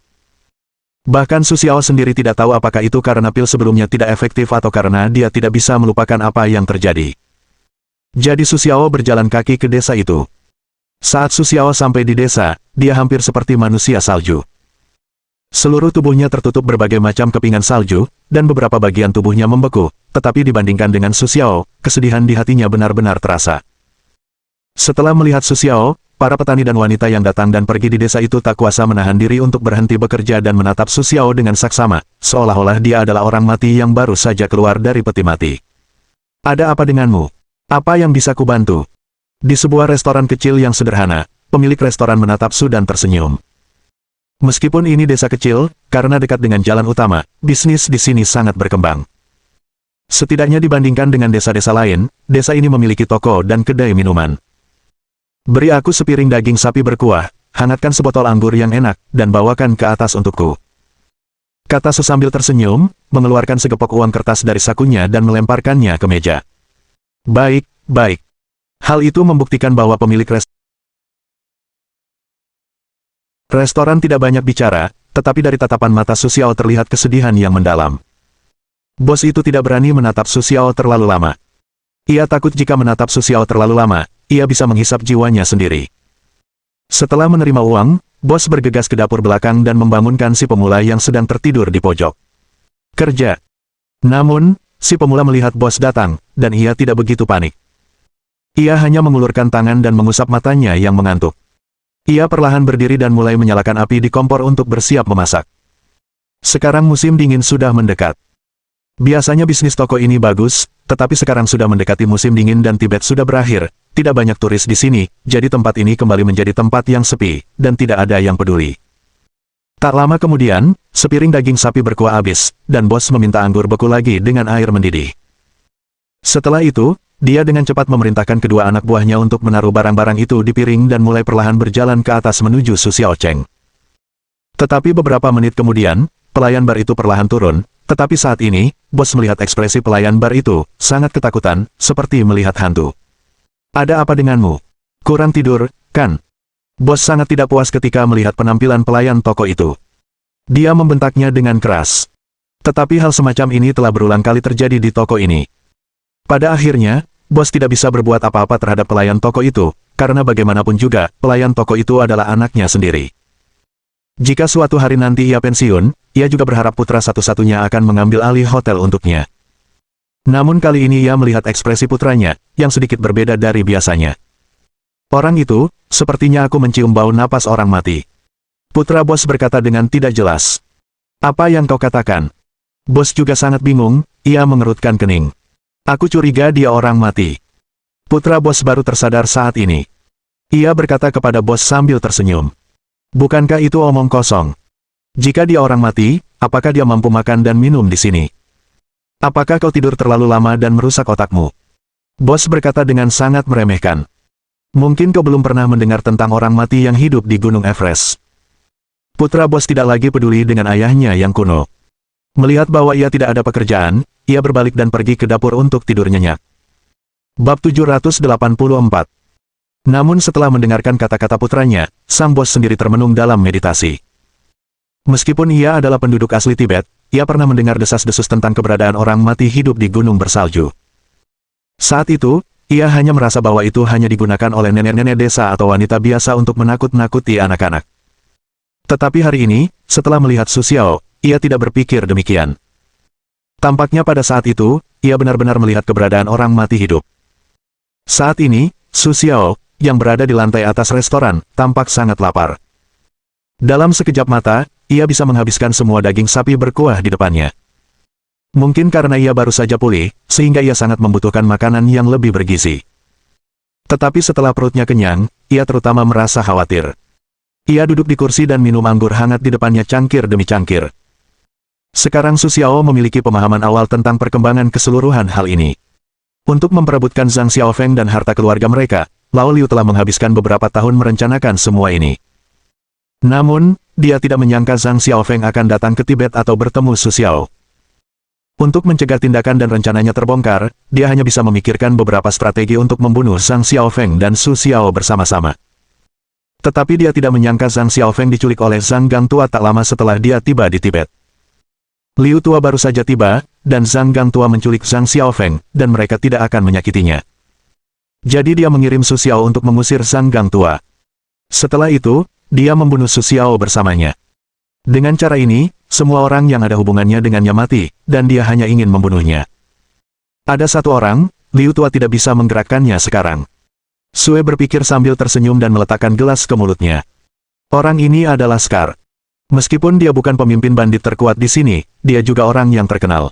Bahkan Su Xiao sendiri tidak tahu apakah itu karena pil sebelumnya tidak efektif atau karena dia tidak bisa melupakan apa yang terjadi. Jadi Su Xiao berjalan kaki ke desa itu. Saat Su Xiao sampai di desa, dia hampir seperti manusia salju. Seluruh tubuhnya tertutup berbagai macam kepingan salju, dan beberapa bagian tubuhnya membeku, tetapi dibandingkan dengan Su Xiao, kesedihan di hatinya benar-benar terasa. Setelah melihat Su Xiao, para petani dan wanita yang datang dan pergi di desa itu tak kuasa menahan diri untuk berhenti bekerja dan menatap Su Xiao dengan saksama, seolah-olah dia adalah orang mati yang baru saja keluar dari peti mati. Ada apa denganmu? Apa yang bisa kubantu? Di sebuah restoran kecil yang sederhana, pemilik restoran menatap Su dan tersenyum. Meskipun ini desa kecil, karena dekat dengan jalan utama, bisnis di sini sangat berkembang. Setidaknya dibandingkan dengan desa-desa lain, desa ini memiliki toko dan kedai minuman. Beri aku sepiring daging sapi berkuah, hangatkan sebotol anggur yang enak, dan bawakan ke atas untukku. Kata Su sambil tersenyum, mengeluarkan segepok uang kertas dari sakunya dan melemparkannya ke meja. Baik, baik. Hal itu membuktikan bahwa pemilik restoran tidak banyak bicara, tetapi dari tatapan mata Su Xiao terlihat kesedihan yang mendalam. Bos itu tidak berani menatap Su Xiao terlalu lama. Ia takut jika menatap Su Xiao terlalu lama, ia bisa menghisap jiwanya sendiri. Setelah menerima uang, bos bergegas ke dapur belakang dan membangunkan si pemula yang sedang tertidur di pojok. Kerja. Namun, si pemula melihat bos datang, dan ia tidak begitu panik. Ia hanya mengulurkan tangan dan mengusap matanya yang mengantuk. Ia perlahan berdiri dan mulai menyalakan api di kompor untuk bersiap memasak. Sekarang musim dingin sudah mendekat. Biasanya bisnis toko ini bagus, tetapi sekarang sudah mendekati musim dingin dan Tibet sudah berakhir, tidak banyak turis di sini, jadi tempat ini kembali menjadi tempat yang sepi, dan tidak ada yang peduli. Tak lama kemudian, sepiring daging sapi berkuah habis, dan bos meminta anggur beku lagi dengan air mendidih. Setelah itu, dia dengan cepat memerintahkan kedua anak buahnya untuk menaruh barang-barang itu di piring dan mulai perlahan berjalan ke atas menuju Su Xiaocheng. Tetapi beberapa menit kemudian, pelayan bar itu perlahan turun, tetapi saat ini, bos melihat ekspresi pelayan bar itu, sangat ketakutan, seperti melihat hantu. Ada apa denganmu? Kurang tidur, kan? Bos sangat tidak puas ketika melihat penampilan pelayan toko itu. Dia membentaknya dengan keras. Tetapi hal semacam ini telah berulang kali terjadi di toko ini. Pada akhirnya, bos tidak bisa berbuat apa-apa terhadap pelayan toko itu, karena bagaimanapun juga, pelayan toko itu adalah anaknya sendiri. Jika suatu hari nanti ia pensiun, ia juga berharap putra satu-satunya akan mengambil alih hotel untuknya. Namun kali ini ia melihat ekspresi putranya, yang sedikit berbeda dari biasanya. Orang itu, sepertinya aku mencium bau napas orang mati. Putra bos berkata dengan tidak jelas. Apa yang kau katakan? Bos juga sangat bingung, ia mengerutkan kening. Aku curiga dia orang mati. Putra bos baru tersadar saat ini. Ia berkata kepada bos sambil tersenyum. Bukankah itu omong kosong? Jika dia orang mati, apakah dia mampu makan dan minum di sini? Apakah kau tidur terlalu lama dan merusak otakmu? Bos berkata dengan sangat meremehkan. Mungkin kau belum pernah mendengar tentang orang mati yang hidup di Gunung Everest. Putra bos tidak lagi peduli dengan ayahnya yang kuno. Melihat bahwa ia tidak ada pekerjaan, ia berbalik dan pergi ke dapur untuk tidur nyenyak. Bab 784. Namun setelah mendengarkan kata-kata putranya, sang bos sendiri termenung dalam meditasi. Meskipun ia adalah penduduk asli Tibet, ia pernah mendengar desas-desus tentang keberadaan orang mati hidup di gunung bersalju. Saat itu, ia hanya merasa bahwa itu hanya digunakan oleh nenek-nenek desa atau wanita biasa untuk menakut-nakuti anak-anak. Tetapi hari ini, setelah melihat Su Xiao, ia tidak berpikir demikian. Tampaknya pada saat itu, ia benar-benar melihat keberadaan orang mati hidup. Saat ini, Su Xiao, yang berada di lantai atas restoran, tampak sangat lapar. Dalam sekejap mata, ia bisa menghabiskan semua daging sapi berkuah di depannya. Mungkin karena ia baru saja pulih, sehingga ia sangat membutuhkan makanan yang lebih bergizi. Tetapi setelah perutnya kenyang, ia terutama merasa khawatir. Ia duduk di kursi dan minum anggur hangat di depannya cangkir demi cangkir. Sekarang Su Xiao memiliki pemahaman awal tentang perkembangan keseluruhan hal ini. Untuk memperebutkan Zhang Xiaofeng dan harta keluarga mereka, Lao Liu telah menghabiskan beberapa tahun merencanakan semua ini. Namun, dia tidak menyangka Zhang Xiaofeng akan datang ke Tibet atau bertemu Su Xiao. Untuk mencegah tindakan dan rencananya terbongkar, dia hanya bisa memikirkan beberapa strategi untuk membunuh Zhang Xiaofeng dan Su Xiao bersama-sama. Tetapi dia tidak menyangka Zhang Xiaofeng diculik oleh Zhang Gang Tua tak lama setelah dia tiba di Tibet. Liu Tua baru saja tiba, dan Zhang Gang Tua menculik Zhang Xiaofeng, dan mereka tidak akan menyakitinya. Jadi dia mengirim Su Xiao untuk mengusir Zhang Gang Tua. Setelah itu, dia membunuh Su Xiao bersamanya. Dengan cara ini, semua orang yang ada hubungannya dengannya mati, dan dia hanya ingin membunuhnya. Ada satu orang, Liu Tua tidak bisa menggerakkannya sekarang. Sue berpikir sambil tersenyum dan meletakkan gelas ke mulutnya. Orang ini adalah Scar. Meskipun dia bukan pemimpin bandit terkuat di sini, dia juga orang yang terkenal.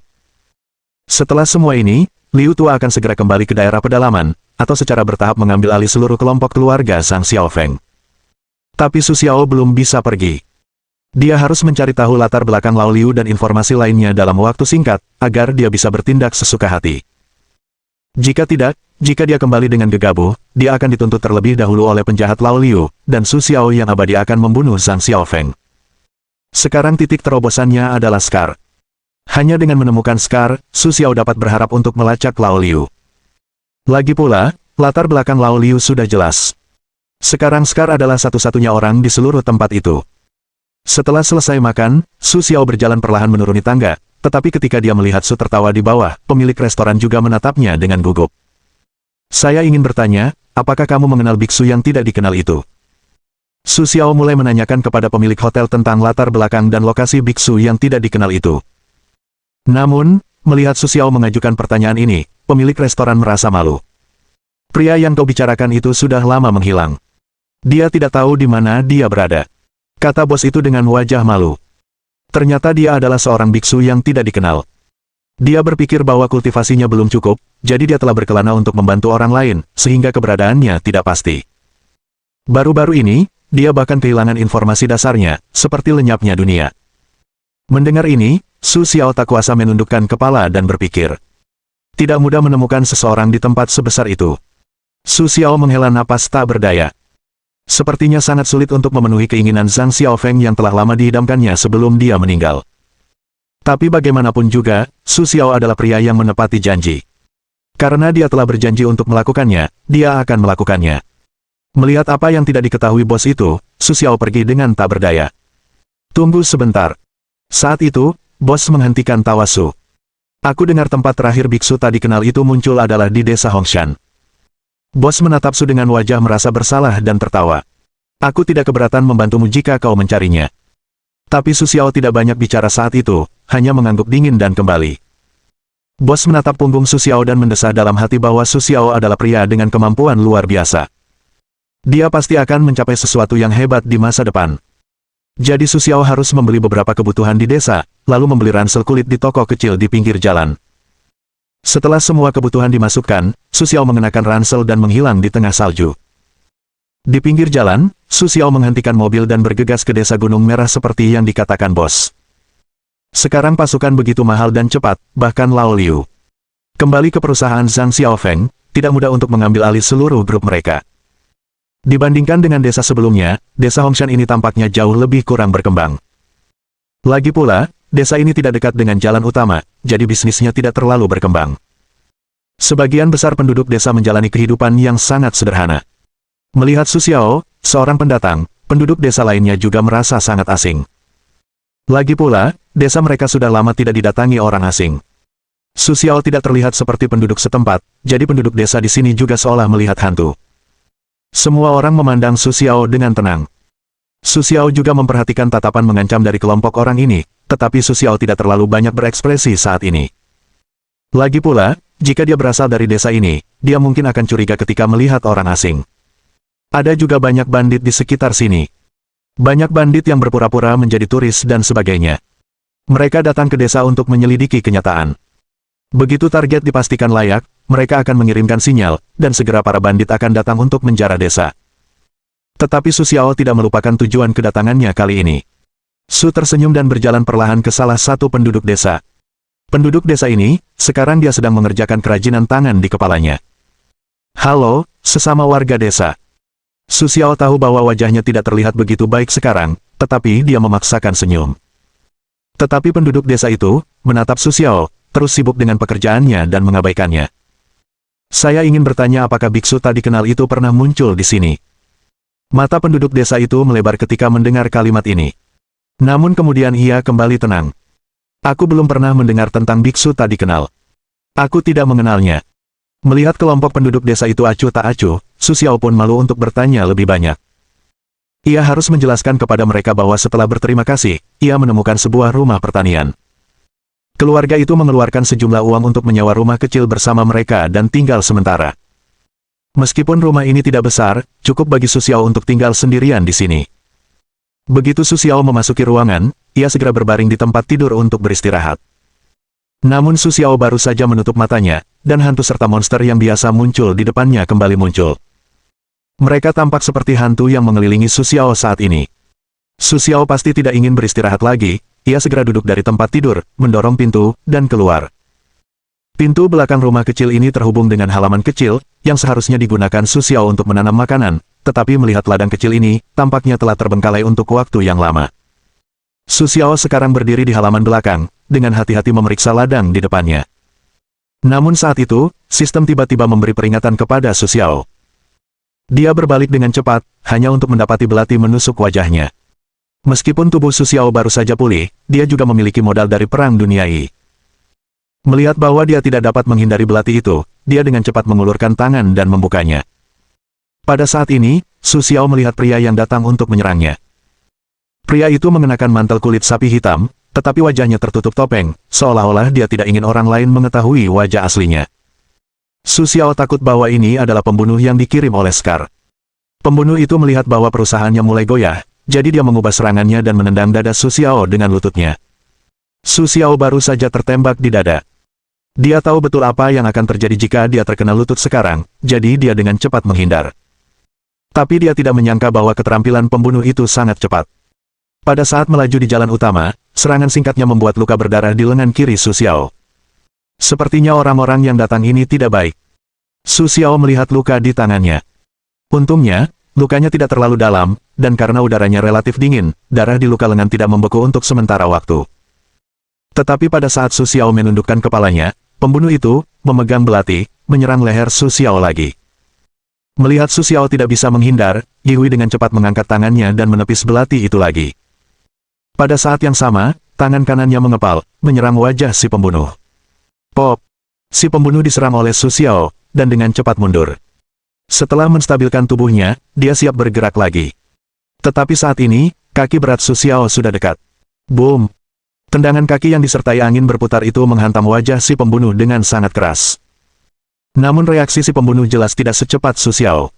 Setelah semua ini, Liu Tua akan segera kembali ke daerah pedalaman, atau secara bertahap mengambil alih seluruh kelompok keluarga Zhang Xiaofeng. Tapi Su Xiao belum bisa pergi. Dia harus mencari tahu latar belakang Lao Liu dan informasi lainnya dalam waktu singkat, agar dia bisa bertindak sesuka hati. Jika tidak, jika dia kembali dengan gegabah, dia akan dituntut terlebih dahulu oleh penjahat Lao Liu, dan Su Xiao yang abadi akan membunuh Zhang Xiaofeng. Sekarang titik terobosannya adalah Scar. Hanya dengan menemukan Scar, Su Xiao dapat berharap untuk melacak Lao Liu. Lagi pula, latar belakang Lao Liu sudah jelas. Sekarang Scar adalah satu-satunya orang di seluruh tempat itu. Setelah selesai makan, Su Xiao berjalan perlahan menuruni tangga, tetapi ketika dia melihat Su tertawa di bawah, pemilik restoran juga menatapnya dengan gugup. Saya ingin bertanya, apakah kamu mengenal biksu yang tidak dikenal itu? Su Xiao mulai menanyakan kepada pemilik hotel tentang latar belakang dan lokasi biksu yang tidak dikenal itu. Namun, melihat Su Xiao mengajukan pertanyaan ini, pemilik restoran merasa malu. Pria yang kau bicarakan itu sudah lama menghilang. Dia tidak tahu di mana dia berada. Kata bos itu dengan wajah malu. Ternyata dia adalah seorang biksu yang tidak dikenal. Dia berpikir bahwa kultivasinya belum cukup, jadi dia telah berkelana untuk membantu orang lain, sehingga keberadaannya tidak pasti. Baru-baru ini, dia bahkan kehilangan informasi dasarnya, seperti lenyapnya dunia. Mendengar ini, Su Xiao tak kuasa menundukkan kepala dan berpikir. Tidak mudah menemukan seseorang di tempat sebesar itu. Su Xiao menghela napas tak berdaya. Sepertinya sangat sulit untuk memenuhi keinginan Zhang Xiaofeng yang telah lama diidamkannya sebelum dia meninggal. Tapi bagaimanapun juga, Su Xiao adalah pria yang menepati janji. Karena dia telah berjanji untuk melakukannya, dia akan melakukannya. Melihat apa yang tidak diketahui bos itu, Su Xiao pergi dengan tak berdaya. Tunggu sebentar. Saat itu, bos menghentikan tawa Su. Aku dengar tempat terakhir biksu tadi kenal itu muncul adalah di desa Hongshan. Bos menatap Su dengan wajah merasa bersalah dan tertawa. Aku tidak keberatan membantumu jika kau mencarinya. Tapi Su Xiao tidak banyak bicara saat itu, hanya mengangguk dingin dan kembali. Bos menatap punggung Su Xiao dan mendesah dalam hati bahwa Su Xiao adalah pria dengan kemampuan luar biasa. Dia pasti akan mencapai sesuatu yang hebat di masa depan. Jadi Su Xiao harus membeli beberapa kebutuhan di desa, lalu membeli ransel kulit di toko kecil di pinggir jalan. Setelah semua kebutuhan dimasukkan, Su Xiao mengenakan ransel dan menghilang di tengah salju. Di pinggir jalan, Su Xiao menghentikan mobil dan bergegas ke desa Gunung Merah seperti yang dikatakan bos. Sekarang pasukan begitu mahal dan cepat, bahkan Lao Liu kembali ke perusahaan Zhang Xiaofeng, tidak mudah untuk mengambil alih seluruh grup mereka. Dibandingkan dengan desa sebelumnya, desa Hongshan ini tampaknya jauh lebih kurang berkembang. Lagi pula, desa ini tidak dekat dengan jalan utama, jadi bisnisnya tidak terlalu berkembang. Sebagian besar penduduk desa menjalani kehidupan yang sangat sederhana. Melihat Su Xiao, seorang pendatang, penduduk desa lainnya juga merasa sangat asing. Lagi pula, desa mereka sudah lama tidak didatangi orang asing. Su Xiao tidak terlihat seperti penduduk setempat, jadi penduduk desa di sini juga seolah melihat hantu. Semua orang memandang Su Xiao dengan tenang. Su Xiao juga memperhatikan tatapan mengancam dari kelompok orang ini, tetapi Su Xiao tidak terlalu banyak berekspresi saat ini. Lagi pula, jika dia berasal dari desa ini, dia mungkin akan curiga ketika melihat orang asing. Ada juga banyak bandit di sekitar sini. Banyak bandit yang berpura-pura menjadi turis dan sebagainya. Mereka datang ke desa untuk menyelidiki kenyataan. Begitu target dipastikan layak, mereka akan mengirimkan sinyal, dan segera para bandit akan datang untuk menjara desa. Tetapi Su Xiao tidak melupakan tujuan kedatangannya kali ini. Su tersenyum dan berjalan perlahan ke salah satu penduduk desa. Penduduk desa ini, sekarang dia sedang mengerjakan kerajinan tangan di kepalanya. Halo, sesama warga desa. Su Xiao tahu bahwa wajahnya tidak terlihat begitu baik sekarang, tetapi dia memaksakan senyum. Tetapi penduduk desa itu, menatap Su Xiao, terus sibuk dengan pekerjaannya dan mengabaikannya. Saya ingin bertanya apakah biksu tadi kenal itu pernah muncul di sini. Mata penduduk desa itu melebar ketika mendengar kalimat ini. Namun kemudian ia kembali tenang. Aku belum pernah mendengar tentang biksu tadi kenal. Aku tidak mengenalnya. Melihat kelompok penduduk desa itu acuh tak acuh, Su Xiao pun malu untuk bertanya lebih banyak. Ia harus menjelaskan kepada mereka bahwa setelah berterima kasih, ia menemukan sebuah rumah pertanian. Keluarga itu mengeluarkan sejumlah uang untuk menyewa rumah kecil bersama mereka dan tinggal sementara. Meskipun rumah ini tidak besar, cukup bagi Su Xiao untuk tinggal sendirian di sini. Begitu Su Xiao memasuki ruangan, ia segera berbaring di tempat tidur untuk beristirahat. Namun Su Xiao baru saja menutup matanya, dan hantu serta monster yang biasa muncul di depannya kembali muncul. Mereka tampak seperti hantu yang mengelilingi Su Xiao saat ini. Su Xiao pasti tidak ingin beristirahat lagi, ia segera duduk dari tempat tidur, mendorong pintu, dan keluar. Pintu belakang rumah kecil ini terhubung dengan halaman kecil, yang seharusnya digunakan Su Xiao untuk menanam makanan, tetapi melihat ladang kecil ini, tampaknya telah terbengkalai untuk waktu yang lama. Su Xiao sekarang berdiri di halaman belakang, dengan hati-hati memeriksa ladang di depannya. Namun saat itu, sistem tiba-tiba memberi peringatan kepada Su Xiao. Dia berbalik dengan cepat, hanya untuk mendapati belati menusuk wajahnya. Meskipun tubuh Su Xiao baru saja pulih, dia juga memiliki modal dari Perang Dunia I. Melihat bahwa dia tidak dapat menghindari belati itu, dia dengan cepat mengulurkan tangan dan membukanya. Pada saat ini, Su Xiao melihat pria yang datang untuk menyerangnya. Pria itu mengenakan mantel kulit sapi hitam, tetapi wajahnya tertutup topeng, seolah-olah dia tidak ingin orang lain mengetahui wajah aslinya. Su Xiao takut bahwa ini adalah pembunuh yang dikirim oleh Scar. Pembunuh itu melihat bahwa perusahaannya mulai goyah, jadi dia mengubah serangannya dan menendang dada Su Xiao dengan lututnya. Su Xiao baru saja tertembak di dada. Dia tahu betul apa yang akan terjadi jika dia terkena lutut sekarang, jadi dia dengan cepat menghindar. Tapi dia tidak menyangka bahwa keterampilan pembunuh itu sangat cepat. Pada saat melaju di jalan utama, serangan singkatnya membuat luka berdarah di lengan kiri Su Xiao. Sepertinya orang-orang yang datang ini tidak baik. Su Xiao melihat luka di tangannya. Untungnya, lukanya tidak terlalu dalam, dan karena udaranya relatif dingin, darah di luka lengan tidak membeku untuk sementara waktu. Tetapi pada saat Su Xiao menundukkan kepalanya, pembunuh itu, memegang belati, menyerang leher Su Xiao lagi. Melihat Su Xiao tidak bisa menghindar, Yihui dengan cepat mengangkat tangannya dan menepis belati itu lagi. Pada saat yang sama, tangan kanannya mengepal, menyerang wajah si pembunuh. Pop! Si pembunuh diserang oleh Su Xiao, dan dengan cepat mundur. Setelah menstabilkan tubuhnya, dia siap bergerak lagi. Tetapi saat ini, kaki berat Su Xiao sudah dekat. Boom! Tendangan kaki yang disertai angin berputar itu menghantam wajah si pembunuh dengan sangat keras. Namun reaksi si pembunuh jelas tidak secepat Su Xiao.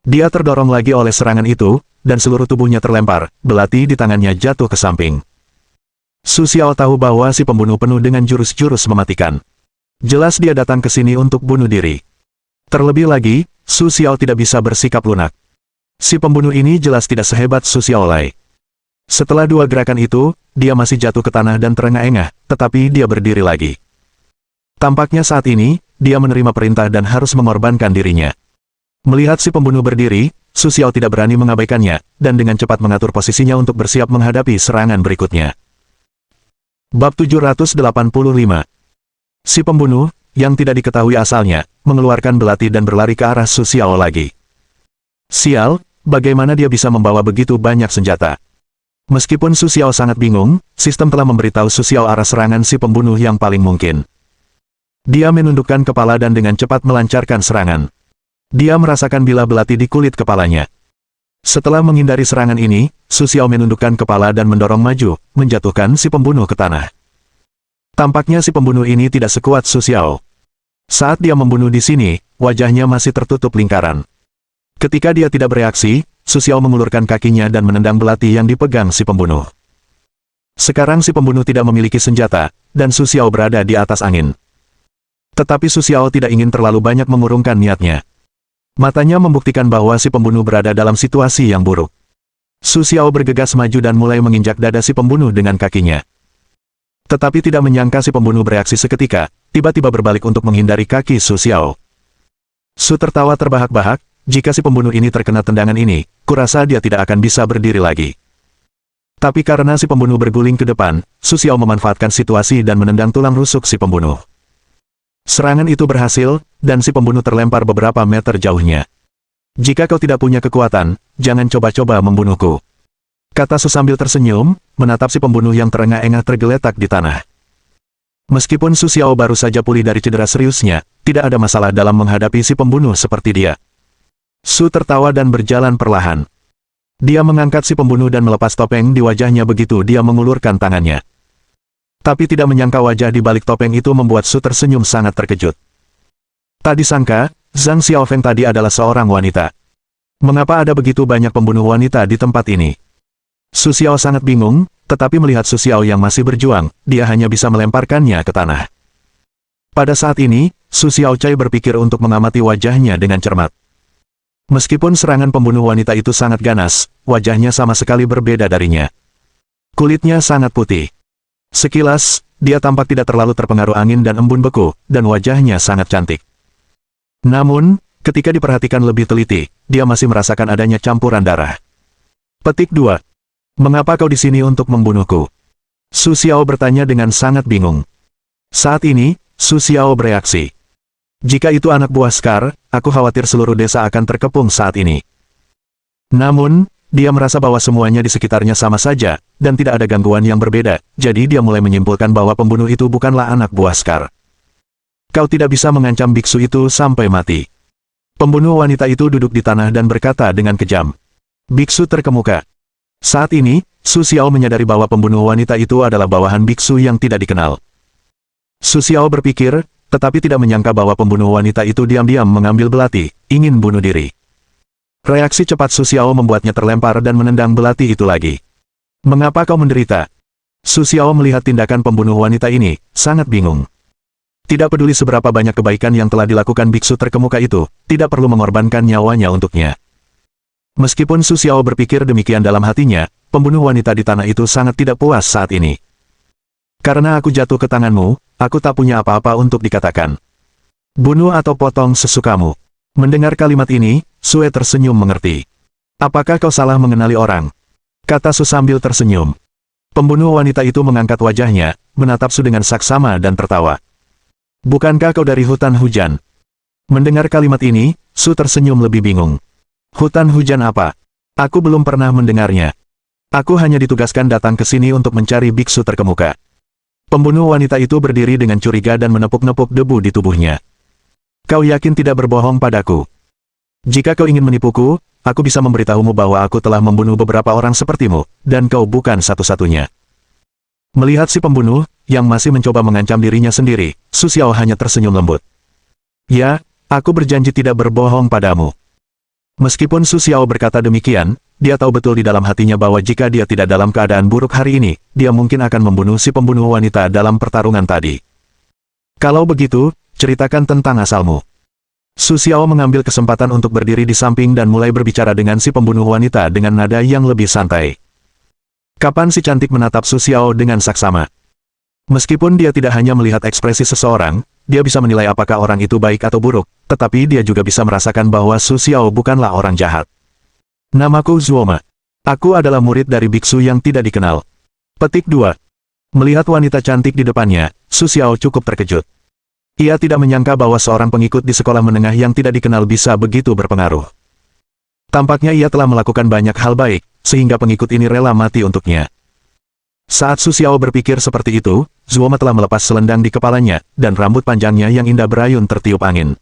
Dia terdorong lagi oleh serangan itu, dan seluruh tubuhnya terlempar, belati di tangannya jatuh ke samping. Su Xiao tahu bahwa si pembunuh penuh dengan jurus-jurus mematikan. Jelas dia datang ke sini untuk bunuh diri. Terlebih lagi, Su Xiao tidak bisa bersikap lunak. Si pembunuh ini jelas tidak sehebat Su Xiaolai. Setelah dua gerakan itu, dia masih jatuh ke tanah dan terengah-engah, tetapi dia berdiri lagi. Tampaknya saat ini, dia menerima perintah dan harus mengorbankan dirinya. Melihat si pembunuh berdiri, Su Xiao tidak berani mengabaikannya, dan dengan cepat mengatur posisinya untuk bersiap menghadapi serangan berikutnya. Bab 785. Si pembunuh, yang tidak diketahui asalnya, mengeluarkan belati dan berlari ke arah Su Xiao lagi. Sial, bagaimana dia bisa membawa begitu banyak senjata? Meskipun Su Xiao sangat bingung, sistem telah memberitahu Su Xiao arah serangan si pembunuh yang paling mungkin. Dia menundukkan kepala dan dengan cepat melancarkan serangan. Dia merasakan bilah belati di kulit kepalanya. Setelah menghindari serangan ini, Su Xiao menundukkan kepala dan mendorong maju, menjatuhkan si pembunuh ke tanah. Tampaknya si pembunuh ini tidak sekuat Su Xiao. Saat dia membunuh di sini, wajahnya masih tertutup lingkaran. Ketika dia tidak bereaksi, Su Xiao mengulurkan kakinya dan menendang belati yang dipegang si pembunuh. Sekarang si pembunuh tidak memiliki senjata, dan Su Xiao berada di atas angin. Tetapi Su Xiao tidak ingin terlalu banyak mengurungkan niatnya. Matanya membuktikan bahwa si pembunuh berada dalam situasi yang buruk. Su Xiao bergegas maju dan mulai menginjak dada si pembunuh dengan kakinya. Tetapi tidak menyangka si pembunuh bereaksi seketika, tiba-tiba berbalik untuk menghindari kaki Su Xiao. Su tertawa terbahak-bahak. Jika si pembunuh ini terkena tendangan ini, kurasa dia tidak akan bisa berdiri lagi. Tapi karena si pembunuh berguling ke depan, Su Xiao memanfaatkan situasi dan menendang tulang rusuk si pembunuh. Serangan itu berhasil, dan si pembunuh terlempar beberapa meter jauhnya. Jika kau tidak punya kekuatan, jangan coba-coba membunuhku, kata Su sambil tersenyum, menatap si pembunuh yang terengah-engah tergeletak di tanah. Meskipun Su Xiao baru saja pulih dari cedera seriusnya, tidak ada masalah dalam menghadapi si pembunuh seperti dia. Su tertawa dan berjalan perlahan. Dia mengangkat si pembunuh dan melepas topeng di wajahnya begitu dia mengulurkan tangannya. Tapi tidak menyangka wajah di balik topeng itu membuat Su tersenyum sangat terkejut. Tak disangka, Zhang Xiaofeng tadi adalah seorang wanita. Mengapa ada begitu banyak pembunuh wanita di tempat ini? Su Xiao sangat bingung, tetapi melihat Su Xiao yang masih berjuang, dia hanya bisa melemparkannya ke tanah. Pada saat ini, Su Xiao Cai berpikir untuk mengamati wajahnya dengan cermat. Meskipun serangan pembunuh wanita itu sangat ganas, wajahnya sama sekali berbeda darinya. Kulitnya sangat putih. Sekilas, dia tampak tidak terlalu terpengaruh angin dan embun beku, dan wajahnya sangat cantik. Namun, ketika diperhatikan lebih teliti, dia masih merasakan adanya campuran darah. Petik 2. Mengapa kau di sini untuk membunuhku? Su Xiao bertanya dengan sangat bingung. Saat ini, Su Xiao bereaksi. Jika itu anak buah Scar, aku khawatir seluruh desa akan terkepung saat ini. Namun, dia merasa bahwa semuanya di sekitarnya sama saja, dan tidak ada gangguan yang berbeda, jadi dia mulai menyimpulkan bahwa pembunuh itu bukanlah anak buah Scar. Kau tidak bisa mengancam biksu itu sampai mati. Pembunuh wanita itu duduk di tanah dan berkata dengan kejam. Biksu terkemuka. Saat ini, Su Xiao menyadari bahwa pembunuh wanita itu adalah bawahan biksu yang tidak dikenal. Su Xiao berpikir, tetapi tidak menyangka bahwa pembunuh wanita itu diam-diam mengambil belati, ingin bunuh diri. Reaksi cepat Su Xiao membuatnya terlempar dan menendang belati itu lagi. Mengapa kau menderita? Su Xiao melihat tindakan pembunuh wanita ini, sangat bingung. Tidak peduli seberapa banyak kebaikan yang telah dilakukan biksu terkemuka itu, tidak perlu mengorbankan nyawanya untuknya. Meskipun Su Xiao berpikir demikian dalam hatinya, pembunuh wanita di tanah itu sangat tidak puas saat ini. Karena aku jatuh ke tanganmu, aku tak punya apa-apa untuk dikatakan. Bunuh atau potong sesukamu. Mendengar kalimat ini, Sue tersenyum mengerti. Apakah kau salah mengenali orang? Kata Su sambil tersenyum. Pembunuh wanita itu mengangkat wajahnya, menatap Su dengan saksama dan tertawa. Bukankah kau dari hutan hujan? Mendengar kalimat ini, Su tersenyum lebih bingung. Hutan hujan apa? Aku belum pernah mendengarnya. Aku hanya ditugaskan datang ke sini untuk mencari biksu terkemuka. Pembunuh wanita itu berdiri dengan curiga dan menepuk-nepuk debu di tubuhnya. Kau yakin tidak berbohong padaku? Jika kau ingin menipuku, aku bisa memberitahumu bahwa aku telah membunuh beberapa orang sepertimu, dan kau bukan satu-satunya. Melihat si pembunuh, yang masih mencoba mengancam dirinya sendiri, Su Xiao hanya tersenyum lembut. Ya, aku berjanji tidak berbohong padamu. Meskipun Su Xiao berkata demikian, dia tahu betul di dalam hatinya bahwa jika dia tidak dalam keadaan buruk hari ini, dia mungkin akan membunuh si pembunuh wanita dalam pertarungan tadi. Kalau begitu, ceritakan tentang asalmu. Su Xiao mengambil kesempatan untuk berdiri di samping dan mulai berbicara dengan si pembunuh wanita dengan nada yang lebih santai. Kapan si cantik menatap Su Xiao dengan saksama. Meskipun dia tidak hanya melihat ekspresi seseorang, dia bisa menilai apakah orang itu baik atau buruk, tetapi dia juga bisa merasakan bahwa Su Xiao bukanlah orang jahat. Namaku Zuoma. Aku adalah murid dari biksu yang tidak dikenal. Petik 2. Melihat wanita cantik di depannya, Su Xiao cukup terkejut. Ia tidak menyangka bahwa seorang pengikut di sekolah menengah yang tidak dikenal bisa begitu berpengaruh. Tampaknya ia telah melakukan banyak hal baik, sehingga pengikut ini rela mati untuknya. Saat Su Xiao berpikir seperti itu, Zuoma telah melepas selendang di kepalanya, dan rambut panjangnya yang indah berayun tertiup angin.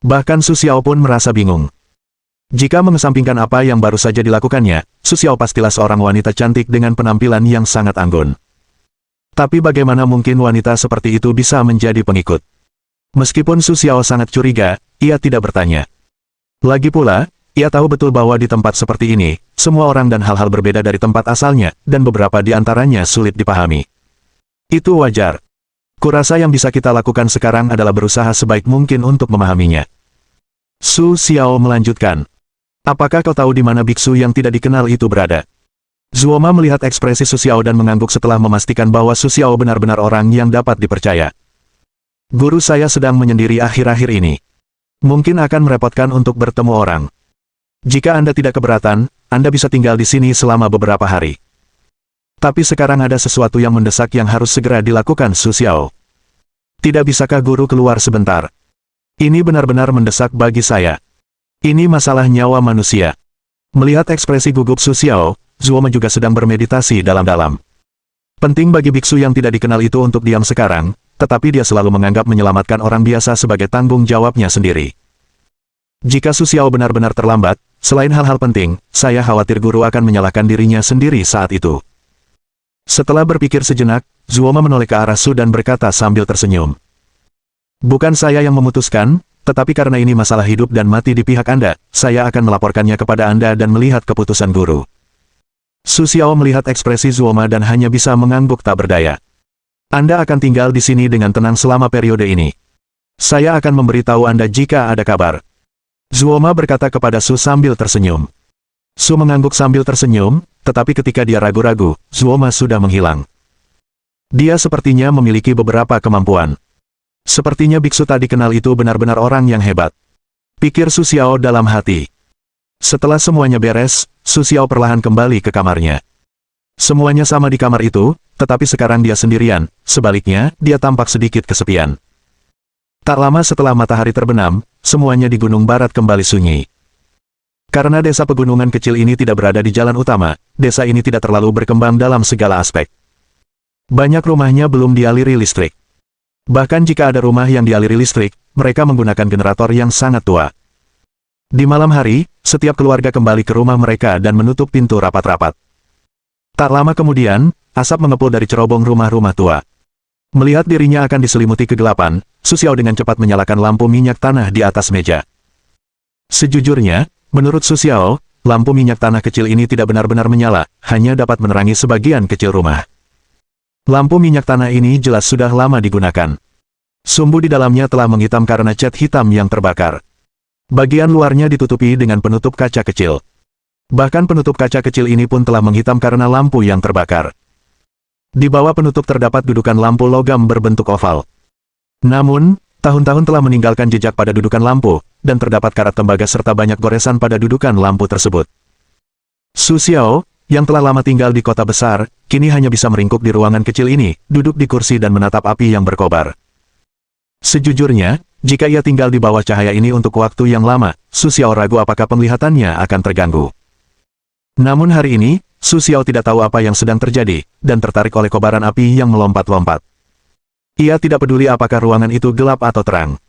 Bahkan Su Xiao pun merasa bingung. Jika mengesampingkan apa yang baru saja dilakukannya, Su Xiao pastilah seorang wanita cantik dengan penampilan yang sangat anggun. Tapi bagaimana mungkin wanita seperti itu bisa menjadi pengikut? Meskipun Su Xiao sangat curiga, ia tidak bertanya. Lagi pula, ia tahu betul bahwa di tempat seperti ini, semua orang dan hal-hal berbeda dari tempat asalnya, dan beberapa di antaranya sulit dipahami. Itu wajar. Kurasa yang bisa kita lakukan sekarang adalah berusaha sebaik mungkin untuk memahaminya. Su Xiao melanjutkan. Apakah kau tahu di mana biksu yang tidak dikenal itu berada? Zuoma melihat ekspresi Su Xiao dan mengangguk setelah memastikan bahwa Su Xiao benar-benar orang yang dapat dipercaya. Guru saya sedang menyendiri akhir-akhir ini. Mungkin akan merepotkan untuk bertemu orang. Jika Anda tidak keberatan, Anda bisa tinggal di sini selama beberapa hari. Tapi sekarang ada sesuatu yang mendesak yang harus segera dilakukan Su Xiao. Tidak bisakah guru keluar sebentar? Ini benar-benar mendesak bagi saya. Ini masalah nyawa manusia. Melihat ekspresi gugup Su Xiao, Zuoma juga sedang bermeditasi dalam-dalam. Penting bagi biksu yang tidak dikenal itu untuk diam sekarang, tetapi dia selalu menganggap menyelamatkan orang biasa sebagai tanggung jawabnya sendiri. Jika Su Xiao benar-benar terlambat, selain hal-hal penting, saya khawatir guru akan menyalahkan dirinya sendiri saat itu. Setelah berpikir sejenak, Zuoma menoleh ke arah Su dan berkata sambil tersenyum. Bukan saya yang memutuskan, tetapi karena ini masalah hidup dan mati di pihak Anda, saya akan melaporkannya kepada Anda dan melihat keputusan guru. Su Xiao melihat ekspresi Zuoma dan hanya bisa mengangguk tak berdaya. Anda akan tinggal di sini dengan tenang selama periode ini. Saya akan memberitahu Anda jika ada kabar. Zuoma berkata kepada Su sambil tersenyum. Su mengangguk sambil tersenyum, tetapi ketika dia ragu-ragu, Zuoma sudah menghilang. Dia sepertinya memiliki beberapa kemampuan. Sepertinya biksu tak dikenal itu benar-benar orang yang hebat. Pikir Su Xiao dalam hati. Setelah semuanya beres, Su Xiao perlahan kembali ke kamarnya. Semuanya sama di kamar itu, tetapi sekarang dia sendirian, sebaliknya, dia tampak sedikit kesepian. Tak lama setelah matahari terbenam, semuanya di Gunung Barat kembali sunyi. Karena desa pegunungan kecil ini tidak berada di jalan utama, desa ini tidak terlalu berkembang dalam segala aspek. Banyak rumahnya belum dialiri listrik. Bahkan jika ada rumah yang dialiri listrik, mereka menggunakan generator yang sangat tua. Di malam hari, setiap keluarga kembali ke rumah mereka dan menutup pintu rapat-rapat. Tak lama kemudian, asap mengepul dari cerobong rumah-rumah tua. Melihat dirinya akan diselimuti kegelapan, Su Xiao dengan cepat menyalakan lampu minyak tanah di atas meja. Sejujurnya, menurut Su Xiao, lampu minyak tanah kecil ini tidak benar-benar menyala, hanya dapat menerangi sebagian kecil rumah. Lampu minyak tanah ini jelas sudah lama digunakan. Sumbu di dalamnya telah menghitam karena cat hitam yang terbakar. Bagian luarnya ditutupi dengan penutup kaca kecil. Bahkan penutup kaca kecil ini pun telah menghitam karena lampu yang terbakar. Di bawah penutup terdapat dudukan lampu logam berbentuk oval. Namun, tahun-tahun telah meninggalkan jejak pada dudukan lampu, dan terdapat karat tembaga serta banyak goresan pada dudukan lampu tersebut. Su Xiao, yang telah lama tinggal di kota besar, kini hanya bisa meringkuk di ruangan kecil ini, duduk di kursi dan menatap api yang berkobar. Sejujurnya, jika ia tinggal di bawah cahaya ini untuk waktu yang lama, Su Xiao ragu apakah penglihatannya akan terganggu. Namun hari ini, Su Xiao tidak tahu apa yang sedang terjadi, dan tertarik oleh kobaran api yang melompat-lompat. Ia tidak peduli apakah ruangan itu gelap atau terang.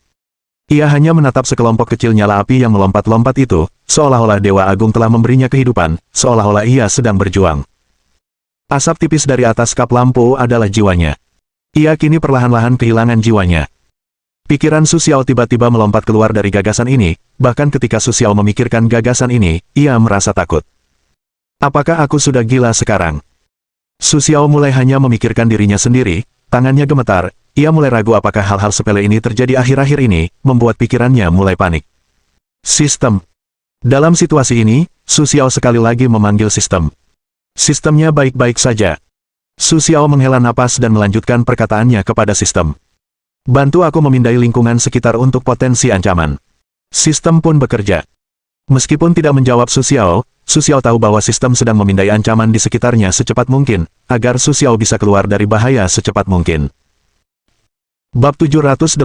Ia hanya menatap sekelompok kecil nyala api yang melompat-lompat itu, seolah-olah Dewa Agung telah memberinya kehidupan, seolah-olah ia sedang berjuang. Asap tipis dari atas kap lampu adalah jiwanya. Ia kini perlahan-lahan kehilangan jiwanya. Pikiran Su Xiao tiba-tiba melompat keluar dari gagasan ini, bahkan ketika Su Xiao memikirkan gagasan ini, ia merasa takut. Apakah aku sudah gila sekarang? Su Xiao mulai hanya memikirkan dirinya sendiri, tangannya gemetar, ia mulai ragu apakah hal-hal sepele ini terjadi akhir-akhir ini, membuat pikirannya mulai panik. Sistem. Dalam situasi ini, Su Xiao sekali lagi memanggil sistem. Sistemnya baik-baik saja. Su Xiao menghela napas dan melanjutkan perkataannya kepada sistem. Bantu aku memindai lingkungan sekitar untuk potensi ancaman. Sistem pun bekerja. Meskipun tidak menjawab Su Xiao tahu bahwa sistem sedang memindai ancaman di sekitarnya secepat mungkin, agar Su Xiao bisa keluar dari bahaya secepat mungkin. Bab 786.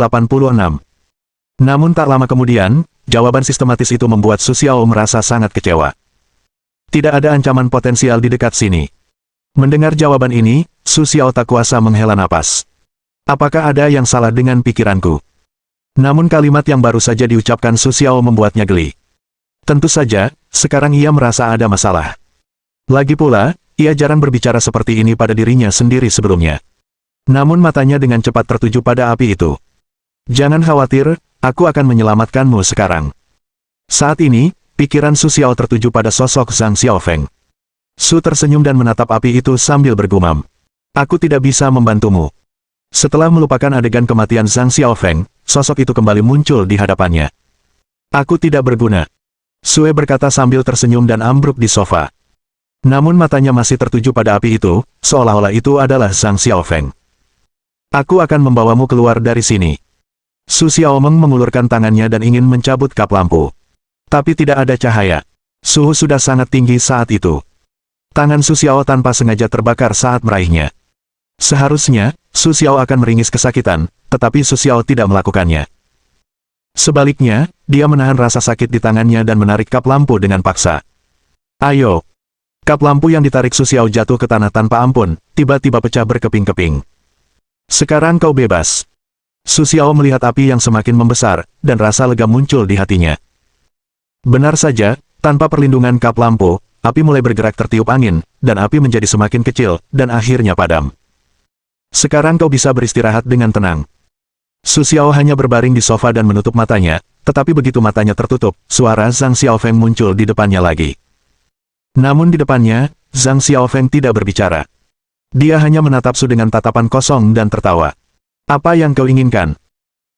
Namun tak lama kemudian, jawaban sistematis itu membuat Su Xiao merasa sangat kecewa. Tidak ada ancaman potensial di dekat sini. Mendengar jawaban ini, Su Xiao tak kuasa menghela napas. Apakah ada yang salah dengan pikiranku? Namun kalimat yang baru saja diucapkan Su Xiao membuatnya geli. Tentu saja, sekarang ia merasa ada masalah. Lagi pula, ia jarang berbicara seperti ini pada dirinya sendiri sebelumnya. Namun matanya dengan cepat tertuju pada api itu. Jangan khawatir, aku akan menyelamatkanmu sekarang. Saat ini, pikiran Su Xiao tertuju pada sosok Zhang Xiaofeng. Su tersenyum dan menatap api itu sambil bergumam. Aku tidak bisa membantumu. Setelah melupakan adegan kematian Zhang Xiaofeng, sosok itu kembali muncul di hadapannya. Aku tidak berguna. Sue berkata sambil tersenyum dan ambruk di sofa. Namun matanya masih tertuju pada api itu, seolah-olah itu adalah Zhang Xiaofeng. Aku akan membawamu keluar dari sini. Su Xiaomeng mengulurkan tangannya dan ingin mencabut kap lampu. Tapi tidak ada cahaya. Suhu sudah sangat tinggi saat itu. Tangan Su Xiao tanpa sengaja terbakar saat meraihnya. Seharusnya, Su Xiao akan meringis kesakitan, tetapi Su Xiao tidak melakukannya. Sebaliknya, dia menahan rasa sakit di tangannya dan menarik kap lampu dengan paksa. Ayo! Kap lampu yang ditarik Su Xiao jatuh ke tanah tanpa ampun, tiba-tiba pecah berkeping-keping. Sekarang kau bebas. Su Xiao melihat api yang semakin membesar, dan rasa lega muncul di hatinya. Benar saja, tanpa perlindungan kap lampu, api mulai bergerak tertiup angin, dan api menjadi semakin kecil, dan akhirnya padam. Sekarang kau bisa beristirahat dengan tenang. Su Xiao hanya berbaring di sofa dan menutup matanya, tetapi begitu matanya tertutup, suara Zhang Xiaofeng muncul di depannya lagi. Namun di depannya, Zhang Xiaofeng tidak berbicara. Dia hanya menatap Su dengan tatapan kosong dan tertawa. Apa yang kau inginkan?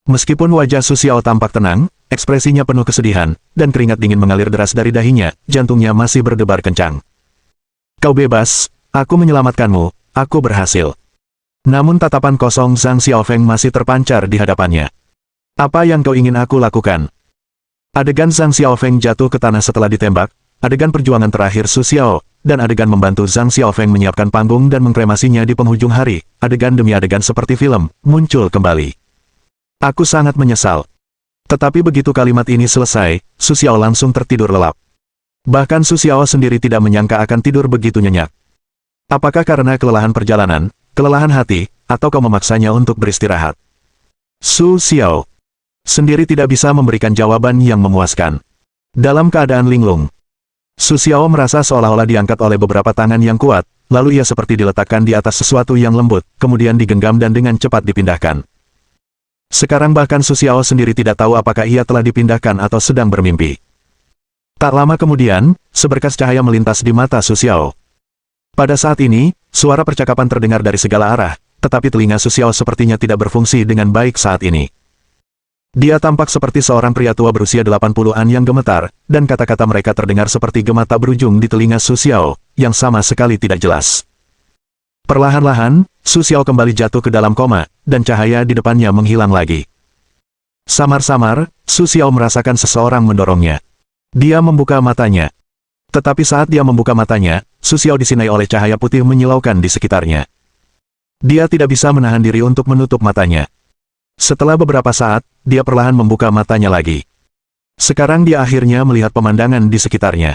Meskipun wajah Su Xiao tampak tenang, ekspresinya penuh kesedihan, dan keringat dingin mengalir deras dari dahinya, jantungnya masih berdebar kencang. Kau bebas, aku menyelamatkanmu, aku berhasil. Namun tatapan kosong Zhang Xiaofeng masih terpancar di hadapannya. Apa yang kau ingin aku lakukan? Adegan Zhang Xiaofeng jatuh ke tanah setelah ditembak, adegan perjuangan terakhir Su Xiao, dan adegan membantu Zhang Xiaofeng menyiapkan panggung dan mengkremasinya di penghujung hari, adegan demi adegan seperti film, muncul kembali. Aku sangat menyesal. Tetapi begitu kalimat ini selesai, Su Xiao langsung tertidur lelap. Bahkan Su Xiao sendiri tidak menyangka akan tidur begitu nyenyak. Apakah karena kelelahan perjalanan, kelelahan hati, atau kau memaksanya untuk beristirahat? Su Xiao sendiri tidak bisa memberikan jawaban yang memuaskan. Dalam keadaan linglung, Su Xiao merasa seolah-olah diangkat oleh beberapa tangan yang kuat, lalu ia seperti diletakkan di atas sesuatu yang lembut, kemudian digenggam dan dengan cepat dipindahkan. Sekarang bahkan Su Xiao sendiri tidak tahu apakah ia telah dipindahkan atau sedang bermimpi. Tak lama kemudian, seberkas cahaya melintas di mata Su Xiao. Pada saat ini, suara percakapan terdengar dari segala arah, tetapi telinga Su Xiao sepertinya tidak berfungsi dengan baik saat ini. Dia tampak seperti seorang pria tua berusia 80-an yang gemetar, dan kata-kata mereka terdengar seperti gema tak berujung di telinga Su Xiao, yang sama sekali tidak jelas. Perlahan-lahan, Su Xiao kembali jatuh ke dalam koma, dan cahaya di depannya menghilang lagi. Samar-samar, Su Xiao merasakan seseorang mendorongnya. Dia membuka matanya. Tetapi saat dia membuka matanya, Su Xiao disinai oleh cahaya putih menyilaukan di sekitarnya. Dia tidak bisa menahan diri untuk menutup matanya. Setelah beberapa saat, dia perlahan membuka matanya lagi. Sekarang dia akhirnya melihat pemandangan di sekitarnya.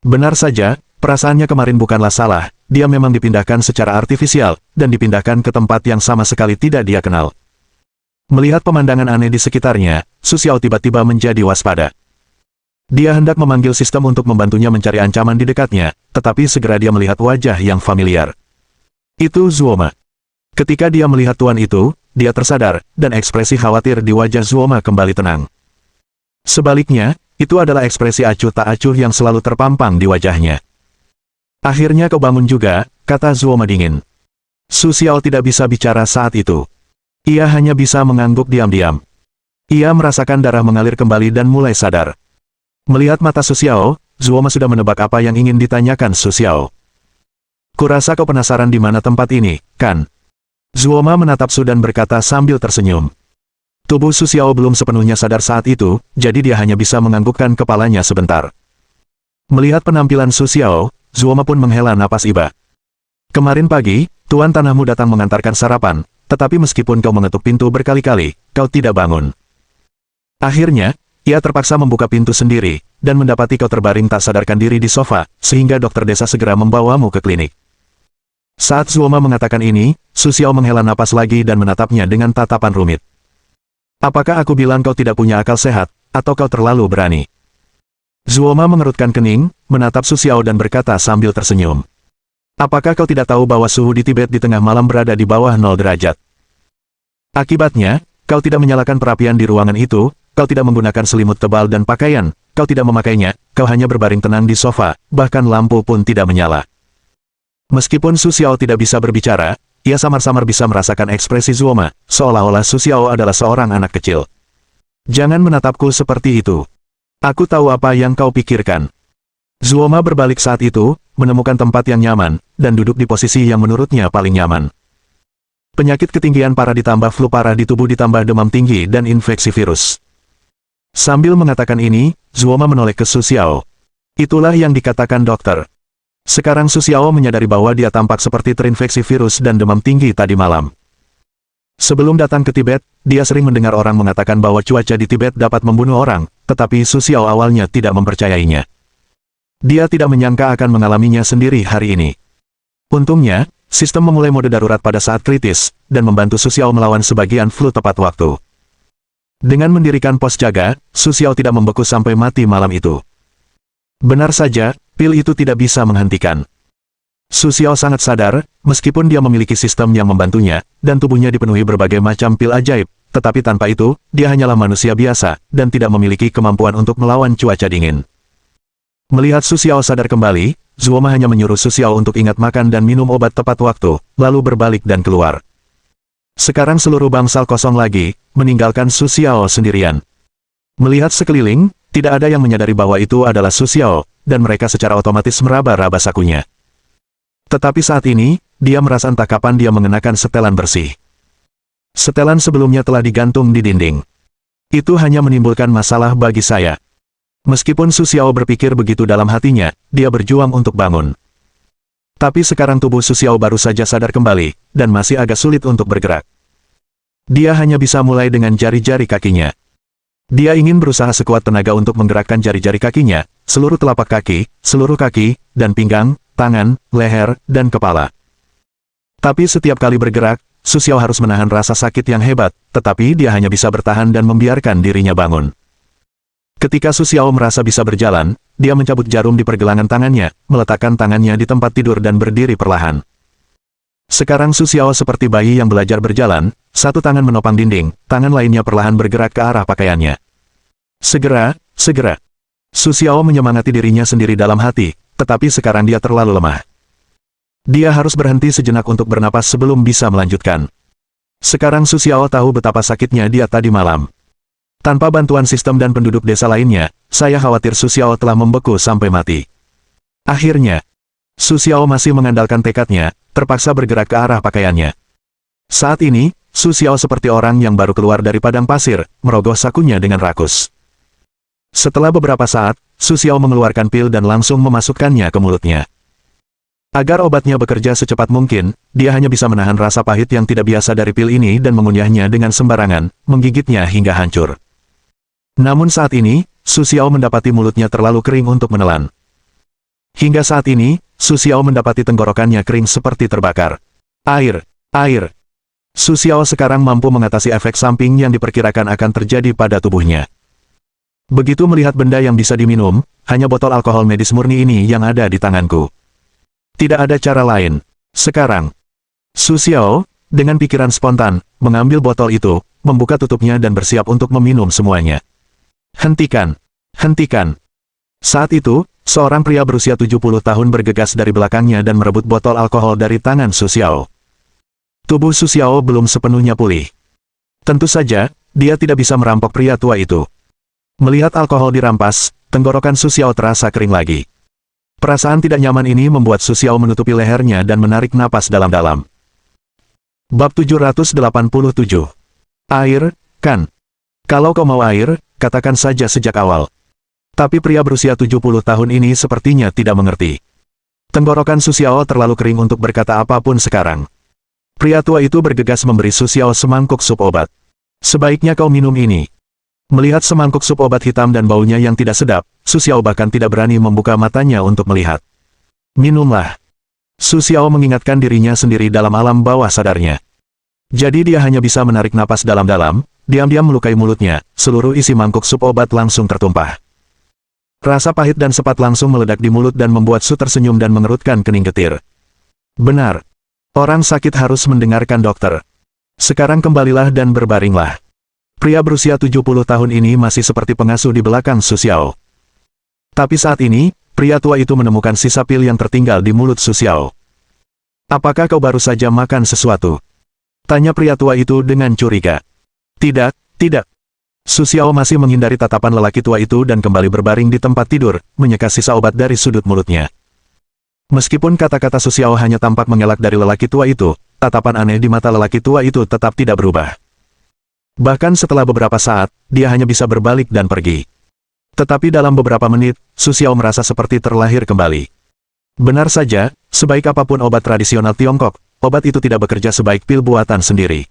Benar saja, perasaannya kemarin bukanlah salah, dia memang dipindahkan secara artifisial, dan dipindahkan ke tempat yang sama sekali tidak dia kenal. Melihat pemandangan aneh di sekitarnya, Su Xiao tiba-tiba menjadi waspada. Dia hendak memanggil sistem untuk membantunya mencari ancaman di dekatnya, tetapi segera dia melihat wajah yang familiar. Itu Zuoma. Ketika dia melihat tuan itu, dia tersadar, dan ekspresi khawatir di wajah Zuoma kembali tenang. Sebaliknya, itu adalah ekspresi acuh tak acuh yang selalu terpampang di wajahnya. Akhirnya kau bangun juga, kata Zuoma dingin. Su Xiao tidak bisa bicara saat itu. Ia hanya bisa mengangguk diam-diam. Ia merasakan darah mengalir kembali dan mulai sadar. Melihat mata Su Xiao, Zuoma sudah menebak apa yang ingin ditanyakan Su Xiao. Kurasa kau penasaran di mana tempat ini, kan? Zuoma menatap Su dan berkata sambil tersenyum. Tubuh Su Xiao belum sepenuhnya sadar saat itu, jadi dia hanya bisa menganggukkan kepalanya sebentar. Melihat penampilan Su Xiao, Zuoma pun menghela napas iba. Kemarin pagi, Tuan Tanahmu datang mengantarkan sarapan, tetapi meskipun kau mengetuk pintu berkali-kali, kau tidak bangun. Akhirnya, ia terpaksa membuka pintu sendiri, dan mendapati kau terbaring tak sadarkan diri di sofa, sehingga dokter desa segera membawamu ke klinik. Saat Zuoma mengatakan ini, Su Xiao menghela napas lagi dan menatapnya dengan tatapan rumit. Apakah aku bilang kau tidak punya akal sehat, atau kau terlalu berani? Zuoma mengerutkan kening, menatap Su Xiao dan berkata sambil tersenyum. Apakah kau tidak tahu bahwa suhu di Tibet di tengah malam berada di bawah 0 derajat? Akibatnya, kau tidak menyalakan perapian di ruangan itu, kau tidak menggunakan selimut tebal dan pakaian, kau tidak memakainya, kau hanya berbaring tenang di sofa, bahkan lampu pun tidak menyala. Meskipun Su Xiao tidak bisa berbicara, ia samar-samar bisa merasakan ekspresi Zuoma, seolah-olah Su Xiao adalah seorang anak kecil. Jangan menatapku seperti itu. Aku tahu apa yang kau pikirkan. Zuoma berbalik saat itu, menemukan tempat yang nyaman, dan duduk di posisi yang menurutnya paling nyaman. Penyakit ketinggian parah ditambah flu parah di tubuh ditambah demam tinggi dan infeksi virus. Sambil mengatakan ini, Zuoma menoleh ke Su Xiao. Itulah yang dikatakan dokter. Sekarang Su Xiao menyadari bahwa dia tampak seperti terinfeksi virus dan demam tinggi tadi malam. Sebelum datang ke Tibet, dia sering mendengar orang mengatakan bahwa cuaca di Tibet dapat membunuh orang, tetapi Su Xiao awalnya tidak mempercayainya. Dia tidak menyangka akan mengalaminya sendiri hari ini. Untungnya, sistem memulai mode darurat pada saat kritis, dan membantu Su Xiao melawan sebagian flu tepat waktu. Dengan mendirikan pos jaga, Su Xiao tidak membeku sampai mati malam itu. Benar saja, pil itu tidak bisa menghentikan. Su Xiao sangat sadar, meskipun dia memiliki sistem yang membantunya, dan tubuhnya dipenuhi berbagai macam pil ajaib, tetapi tanpa itu, dia hanyalah manusia biasa, dan tidak memiliki kemampuan untuk melawan cuaca dingin. Melihat Su Xiao sadar kembali, Zuoma hanya menyuruh Su Xiao untuk ingat makan dan minum obat tepat waktu, lalu berbalik dan keluar. Sekarang seluruh bangsal kosong lagi, meninggalkan Su Xiao sendirian. Melihat sekeliling, tidak ada yang menyadari bahwa itu adalah Su Xiao, dan mereka secara otomatis meraba-raba sakunya. Tetapi saat ini, dia merasa entah kapan dia mengenakan setelan bersih. Setelan sebelumnya telah digantung di dinding. Itu hanya menimbulkan masalah bagi saya. Meskipun Su Xiao berpikir begitu dalam hatinya, dia berjuang untuk bangun. Tapi sekarang tubuh Su Xiao baru saja sadar kembali, dan masih agak sulit untuk bergerak. Dia hanya bisa mulai dengan jari-jari kakinya. Dia ingin berusaha sekuat tenaga untuk menggerakkan jari-jari kakinya, seluruh telapak kaki, seluruh kaki, dan pinggang, tangan, leher, dan kepala. Tapi setiap kali bergerak, Su Xiao harus menahan rasa sakit yang hebat, tetapi dia hanya bisa bertahan dan membiarkan dirinya bangun. Ketika Su Xiao merasa bisa berjalan, dia mencabut jarum di pergelangan tangannya, meletakkan tangannya di tempat tidur dan berdiri perlahan. Sekarang Su Xiao seperti bayi yang belajar berjalan, satu tangan menopang dinding, tangan lainnya perlahan bergerak ke arah pakaiannya. Segera. Su Xiao menyemangati dirinya sendiri dalam hati, tetapi sekarang dia terlalu lemah. Dia harus berhenti sejenak untuk bernapas sebelum bisa melanjutkan. Sekarang Su Xiao tahu betapa sakitnya dia tadi malam. Tanpa bantuan sistem dan penduduk desa lainnya, saya khawatir Su Xiao telah membeku sampai mati. Akhirnya, Su Xiao masih mengandalkan tekadnya, terpaksa bergerak ke arah pakaiannya. Saat ini, Su Xiao seperti orang yang baru keluar dari padang pasir, merogoh sakunya dengan rakus. Setelah beberapa saat, Su Xiao mengeluarkan pil dan langsung memasukkannya ke mulutnya. Agar obatnya bekerja secepat mungkin, dia hanya bisa menahan rasa pahit yang tidak biasa dari pil ini dan mengunyahnya dengan sembarangan, menggigitnya hingga hancur. Namun saat ini, Su Xiao mendapati mulutnya terlalu kering untuk menelan. Hingga saat ini, Su Xiao mendapati tenggorokannya kering seperti terbakar. Air. Su Xiao sekarang mampu mengatasi efek samping yang diperkirakan akan terjadi pada tubuhnya. Begitu melihat benda yang bisa diminum, hanya botol alkohol medis murni ini yang ada di tanganku. Tidak ada cara lain. Sekarang, Su Xiao, dengan pikiran spontan, mengambil botol itu, membuka tutupnya dan bersiap untuk meminum semuanya. Hentikan. Saat itu, seorang pria berusia 70 tahun bergegas dari belakangnya dan merebut botol alkohol dari tangan Su Xiao. Tubuh Su Xiao belum sepenuhnya pulih. Tentu saja, dia tidak bisa merampok pria tua itu. Melihat alkohol dirampas, tenggorokan Su Xiao terasa kering lagi. Perasaan tidak nyaman ini membuat Su Xiao menutupi lehernya dan menarik napas dalam-dalam. Bab 787. Air, kan? Kalau kau mau air, katakan saja sejak awal. Tapi pria berusia 70 tahun ini sepertinya tidak mengerti. Tenggorokan Su Xiao terlalu kering untuk berkata apapun sekarang. Pria tua itu bergegas memberi Su Xiao semangkuk sup obat. Sebaiknya kau minum ini. Melihat semangkuk sup obat hitam dan baunya yang tidak sedap, Su Xiao bahkan tidak berani membuka matanya untuk melihat. Minumlah. Su Xiao mengingatkan dirinya sendiri dalam alam bawah sadarnya. Jadi dia hanya bisa menarik napas dalam-dalam, diam-diam melukai mulutnya, seluruh isi mangkuk sup obat langsung tertumpah. Rasa pahit dan sepet langsung meledak di mulut dan membuat Su tersenyum dan mengerutkan kening getir. Benar. Orang sakit harus mendengarkan dokter. Sekarang kembalilah dan berbaringlah. Pria berusia 70 tahun ini masih seperti pengasuh di belakang Su Xiao. Tapi saat ini, pria tua itu menemukan sisa pil yang tertinggal di mulut Su Xiao. Apakah kau baru saja makan sesuatu? Tanya pria tua itu dengan curiga. Tidak, tidak. Su Xiao masih menghindari tatapan lelaki tua itu dan kembali berbaring di tempat tidur, menyeka sisa obat dari sudut mulutnya. Meskipun kata-kata Su Xiao hanya tampak mengelak dari lelaki tua itu, tatapan aneh di mata lelaki tua itu tetap tidak berubah. Bahkan setelah beberapa saat, dia hanya bisa berbalik dan pergi. Tetapi dalam beberapa menit, Su Xiao merasa seperti terlahir kembali. Benar saja, sebaik apapun obat tradisional Tiongkok, obat itu tidak bekerja sebaik pil buatan sendiri.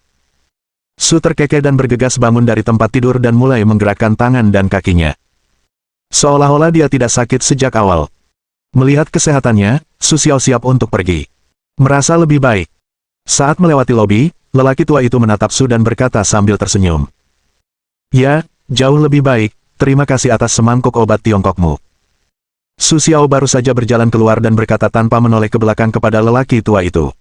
Su terkekeh dan bergegas bangun dari tempat tidur dan mulai menggerakkan tangan dan kakinya. Seolah-olah dia tidak sakit sejak awal. Melihat kesehatannya, Su Xiao siap untuk pergi. Merasa lebih baik. Saat melewati lobi, lelaki tua itu menatap Su dan berkata sambil tersenyum. Ya, jauh lebih baik, terima kasih atas semangkuk obat Tiongkokmu. Su Xiao baru saja berjalan keluar dan berkata tanpa menoleh ke belakang kepada lelaki tua itu.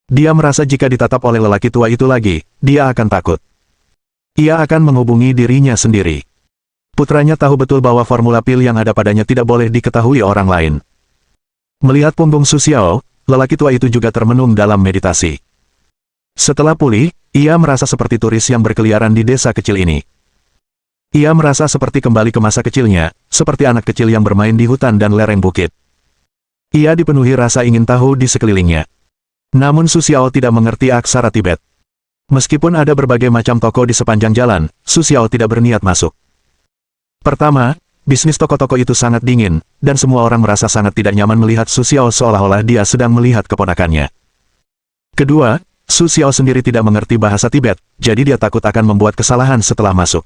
Dia merasa jika ditatap oleh lelaki tua itu lagi, dia akan takut. Ia akan menghubungi dirinya sendiri. Putranya tahu betul bahwa formula pil yang ada padanya tidak boleh diketahui orang lain. Melihat punggung Su Xiao, lelaki tua itu juga termenung dalam meditasi. Setelah pulih, ia merasa seperti turis yang berkeliaran di desa kecil ini. Ia merasa seperti kembali ke masa kecilnya, seperti anak kecil yang bermain di hutan dan lereng bukit. Ia dipenuhi rasa ingin tahu di sekelilingnya. Namun Su Xiao tidak mengerti aksara Tibet. Meskipun ada berbagai macam toko di sepanjang jalan, Su Xiao tidak berniat masuk. Pertama, bisnis toko-toko itu sangat dingin, dan semua orang merasa sangat tidak nyaman melihat Su Xiao seolah-olah dia sedang melihat keponakannya. Kedua, Su Xiao sendiri tidak mengerti bahasa Tibet, jadi dia takut akan membuat kesalahan setelah masuk.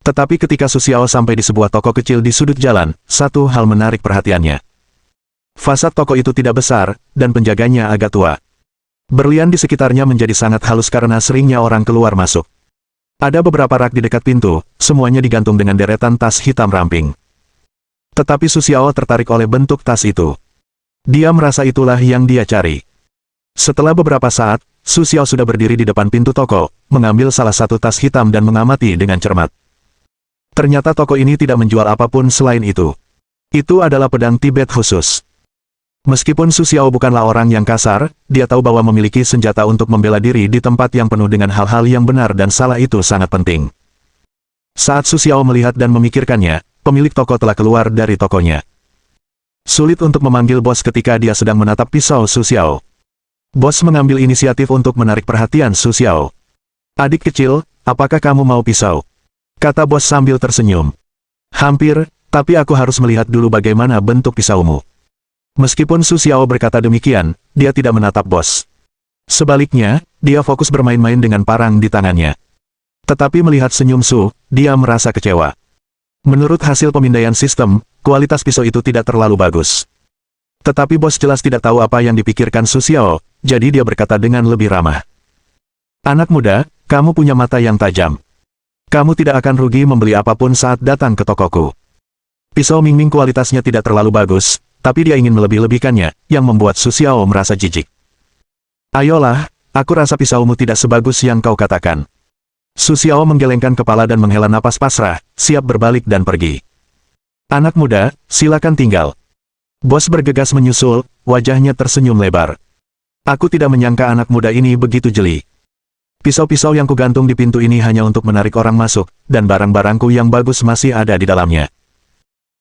Tetapi ketika Su Xiao sampai di sebuah toko kecil di sudut jalan, satu hal menarik perhatiannya. Fasad toko itu tidak besar, dan penjaganya agak tua. Berlian di sekitarnya menjadi sangat halus karena seringnya orang keluar masuk. Ada beberapa rak di dekat pintu, semuanya digantung dengan deretan tas hitam ramping. Tetapi Su Xiao tertarik oleh bentuk tas itu. Dia merasa itulah yang dia cari. Setelah beberapa saat, Su Xiao sudah berdiri di depan pintu toko, mengambil salah satu tas hitam dan mengamati dengan cermat. Ternyata toko ini tidak menjual apapun selain itu. Itu adalah pedang Tibet khusus. Meskipun Su Xiao bukanlah orang yang kasar, dia tahu bahwa memiliki senjata untuk membela diri di tempat yang penuh dengan hal-hal yang benar dan salah itu sangat penting. Saat Su Xiao melihat dan memikirkannya, pemilik toko telah keluar dari tokonya. Sulit untuk memanggil bos ketika dia sedang menatap pisau Su Xiao. Bos mengambil inisiatif untuk menarik perhatian Su Xiao. Adik kecil, apakah kamu mau pisau? Kata bos sambil tersenyum. Hampir, tapi aku harus melihat dulu bagaimana bentuk pisaumu. Meskipun Su Xiao berkata demikian, dia tidak menatap bos. Sebaliknya, dia fokus bermain-main dengan parang di tangannya. Tetapi melihat senyum Su, dia merasa kecewa. Menurut hasil pemindaian sistem, kualitas pisau itu tidak terlalu bagus. Tetapi bos jelas tidak tahu apa yang dipikirkan Su Xiao, jadi dia berkata dengan lebih ramah. Anak muda, kamu punya mata yang tajam. Kamu tidak akan rugi membeli apapun saat datang ke tokoku. Pisau Ming Ming kualitasnya tidak terlalu bagus, tapi dia ingin melebih-lebihkannya, yang membuat Su Xiao merasa jijik. Ayolah, aku rasa pisaumu tidak sebagus yang kau katakan. Su Xiao menggelengkan kepala dan menghela napas pasrah, siap berbalik dan pergi. Anak muda, silakan tinggal. Bos bergegas menyusul, wajahnya tersenyum lebar. Aku tidak menyangka anak muda ini begitu jeli. Pisau-pisau yang kugantung di pintu ini hanya untuk menarik orang masuk, dan barang-barangku yang bagus masih ada di dalamnya.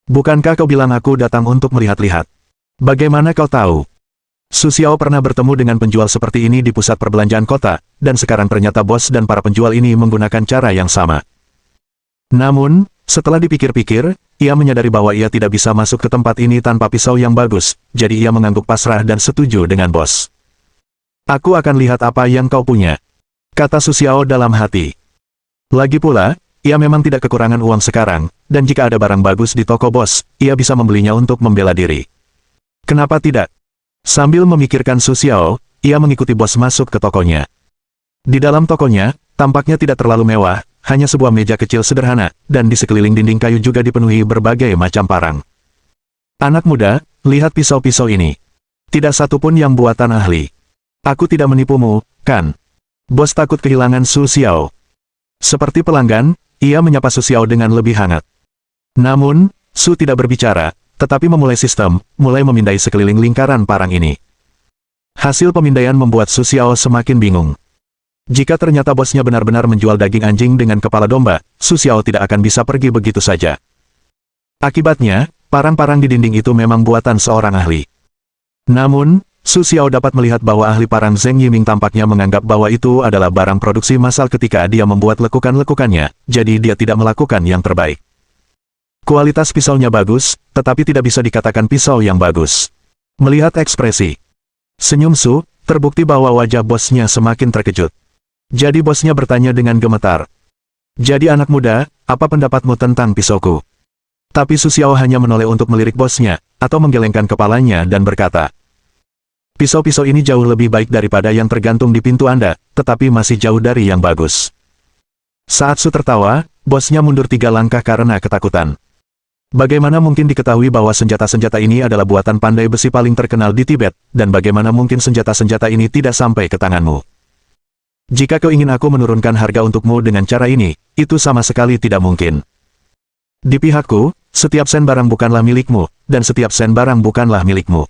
Bukankah kau bilang aku datang untuk melihat-lihat? Bagaimana kau tahu? Su Xiao pernah bertemu dengan penjual seperti ini di pusat perbelanjaan kota, dan sekarang ternyata bos dan para penjual ini menggunakan cara yang sama. Namun, setelah dipikir-pikir, ia menyadari bahwa ia tidak bisa masuk ke tempat ini tanpa pisau yang bagus, jadi ia mengangguk pasrah dan setuju dengan bos. Aku akan lihat apa yang kau punya, kata Su Xiao dalam hati. Lagi pula, ia memang tidak kekurangan uang sekarang, dan jika ada barang bagus di toko bos, ia bisa membelinya untuk membela diri. Kenapa tidak? Sambil memikirkan Su Xiao, ia mengikuti bos masuk ke tokonya. Di dalam tokonya, tampaknya tidak terlalu mewah, hanya sebuah meja kecil sederhana, dan di sekeliling dinding kayu juga dipenuhi berbagai macam parang. Anak muda, lihat pisau-pisau ini. Tidak satu pun yang buatan ahli. Aku tidak menipumu, kan? Bos takut kehilangan Su Xiao. Seperti pelanggan, ia menyapa Su Xiao dengan lebih hangat. Namun, Su tidak berbicara, tetapi memulai sistem, mulai memindai sekeliling lingkaran parang ini. Hasil pemindaian membuat Su Xiao semakin bingung. Jika ternyata bosnya benar-benar menjual daging anjing dengan kepala domba, Su Xiao tidak akan bisa pergi begitu saja. Akibatnya, parang-parang di dinding itu memang buatan seorang ahli. Namun, Su Xiao dapat melihat bahwa ahli parang Zheng Yiming tampaknya menganggap bahwa itu adalah barang produksi massal ketika dia membuat lekukan-lekukannya, jadi dia tidak melakukan yang terbaik. Kualitas pisaunya bagus, tetapi tidak bisa dikatakan pisau yang bagus. Melihat ekspresi senyum Su, terbukti bahwa wajah bosnya semakin terkejut. Jadi bosnya bertanya dengan gemetar. Jadi anak muda, apa pendapatmu tentang pisauku? Tapi Su Xiao hanya menoleh untuk melirik bosnya, atau menggelengkan kepalanya dan berkata, pisau-pisau ini jauh lebih baik daripada yang tergantung di pintu Anda, tetapi masih jauh dari yang bagus. Saat Su tertawa, bosnya mundur 3 langkah karena ketakutan. Bagaimana mungkin diketahui bahwa senjata-senjata ini adalah buatan pandai besi paling terkenal di Tibet, dan bagaimana mungkin senjata-senjata ini tidak sampai ke tanganmu? Jika kau ingin aku menurunkan harga untukmu dengan cara ini, itu sama sekali tidak mungkin. Di pihakku, setiap sen barang bukanlah milikmu, dan setiap sen barang bukanlah milikmu.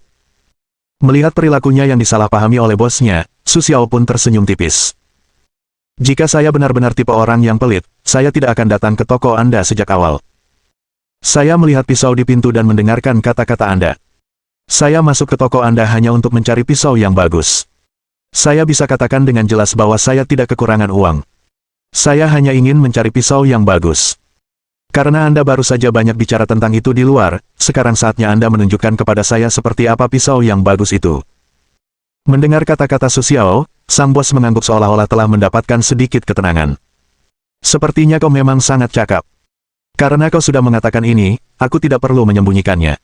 Melihat perilakunya yang disalahpahami oleh bosnya, Su Xiao pun tersenyum tipis. Jika saya benar-benar tipe orang yang pelit, saya tidak akan datang ke toko Anda sejak awal. Saya melihat pisau di pintu dan mendengarkan kata-kata Anda. Saya masuk ke toko Anda hanya untuk mencari pisau yang bagus. Saya bisa katakan dengan jelas bahwa saya tidak kekurangan uang. Saya hanya ingin mencari pisau yang bagus. Karena Anda baru saja banyak bicara tentang itu di luar, sekarang saatnya Anda menunjukkan kepada saya seperti apa pisau yang bagus itu. Mendengar kata-kata Su Xiao, sang bos mengangguk seolah-olah telah mendapatkan sedikit ketenangan. Sepertinya kau memang sangat cakap. Karena kau sudah mengatakan ini, aku tidak perlu menyembunyikannya.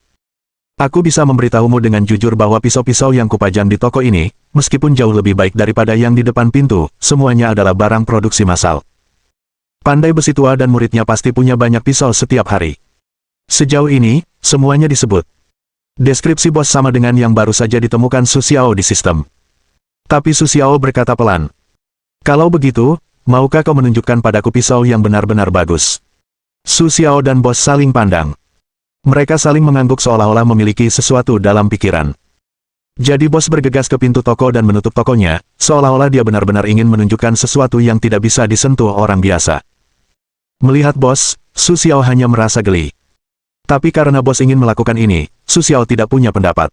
Aku bisa memberitahumu dengan jujur bahwa pisau-pisau yang kupajang di toko ini, meskipun jauh lebih baik daripada yang di depan pintu, semuanya adalah barang produksi massal. Pandai besi tua dan muridnya pasti punya banyak pisau setiap hari. Sejauh ini, semuanya disebut. Deskripsi bos sama dengan yang baru saja ditemukan Su Xiao di sistem. Tapi Su Xiao berkata pelan. Kalau begitu, maukah kau menunjukkan padaku pisau yang benar-benar bagus? Su Xiao dan bos saling pandang. Mereka saling mengangguk seolah-olah memiliki sesuatu dalam pikiran. Jadi bos bergegas ke pintu toko dan menutup tokonya, seolah-olah dia benar-benar ingin menunjukkan sesuatu yang tidak bisa disentuh orang biasa. Melihat bos, Su Xiao hanya merasa geli. Tapi karena bos ingin melakukan ini, Su Xiao tidak punya pendapat.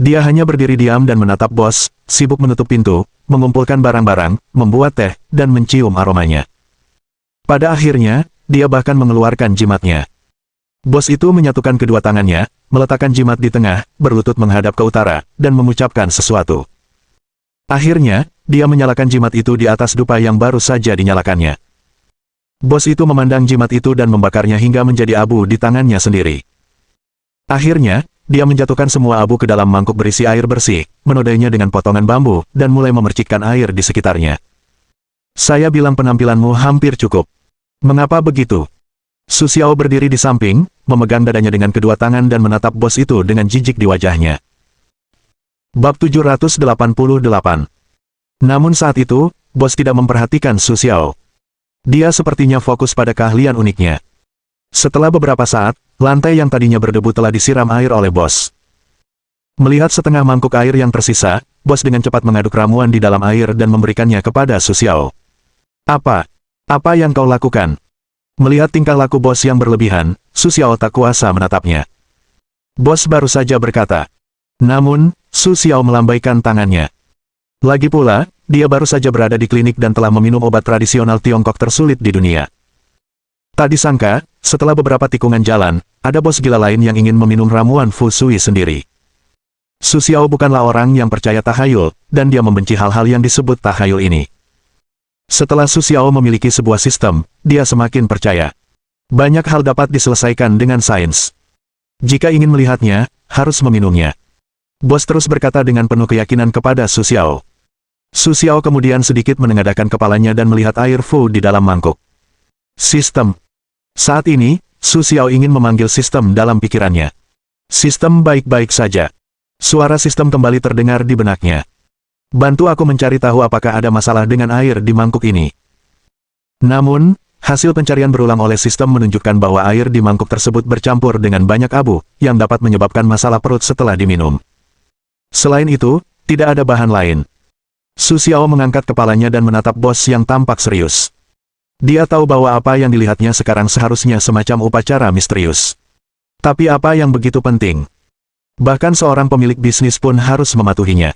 Dia hanya berdiri diam dan menatap bos, sibuk menutup pintu, mengumpulkan barang-barang, membuat teh, dan mencium aromanya. Pada akhirnya, dia bahkan mengeluarkan jimatnya. Bos itu menyatukan kedua tangannya, meletakkan jimat di tengah, berlutut menghadap ke utara, dan mengucapkan sesuatu. Akhirnya, dia menyalakan jimat itu di atas dupa yang baru saja dinyalakannya. Bos itu memandang jimat itu dan membakarnya hingga menjadi abu di tangannya sendiri. Akhirnya, dia menjatuhkan semua abu ke dalam mangkuk berisi air bersih, menodainya dengan potongan bambu, dan mulai memercikkan air di sekitarnya. Saya bilang penampilanmu hampir cukup. Mengapa begitu? Su Xiao berdiri di samping, memegang dadanya dengan kedua tangan dan menatap bos itu dengan jijik di wajahnya. Bab 788. Namun saat itu, bos tidak memperhatikan Su Xiao. Dia sepertinya fokus pada keahlian uniknya. Setelah beberapa saat, lantai yang tadinya berdebu telah disiram air oleh bos. Melihat setengah mangkuk air yang tersisa, bos dengan cepat mengaduk ramuan di dalam air dan memberikannya kepada Su Xiao. Apa yang kau lakukan? Melihat tingkah laku bos yang berlebihan, Su Xiao tak kuasa menatapnya. Bos baru saja berkata. Namun, Su Xiao melambaikan tangannya. Lagi pula, dia baru saja berada di klinik dan telah meminum obat tradisional Tiongkok tersulit di dunia. Tak disangka, setelah beberapa tikungan jalan, ada bos gila lain yang ingin meminum ramuan Fu Sui sendiri. Su Xiao bukanlah orang yang percaya tahayul, dan dia membenci hal-hal yang disebut tahayul ini. Setelah Su Xiao memiliki sebuah sistem, dia semakin percaya. Banyak hal dapat diselesaikan dengan sains. Jika ingin melihatnya, harus meminumnya. Bos terus berkata dengan penuh keyakinan kepada Su Xiao. Su Xiao kemudian sedikit menengadahkan kepalanya dan melihat air Fu di dalam mangkuk. Sistem. Saat ini, Su Xiao ingin memanggil sistem dalam pikirannya. Sistem baik-baik saja. Suara sistem kembali terdengar di benaknya. Bantu aku mencari tahu apakah ada masalah dengan air di mangkuk ini. Namun, hasil pencarian berulang oleh sistem menunjukkan bahwa air di mangkuk tersebut bercampur dengan banyak abu, yang dapat menyebabkan masalah perut setelah diminum. Selain itu, tidak ada bahan lain. Su Xiao mengangkat kepalanya dan menatap bos yang tampak serius. Dia tahu bahwa apa yang dilihatnya sekarang seharusnya semacam upacara misterius. Tapi apa yang begitu penting? Bahkan seorang pemilik bisnis pun harus mematuhinya.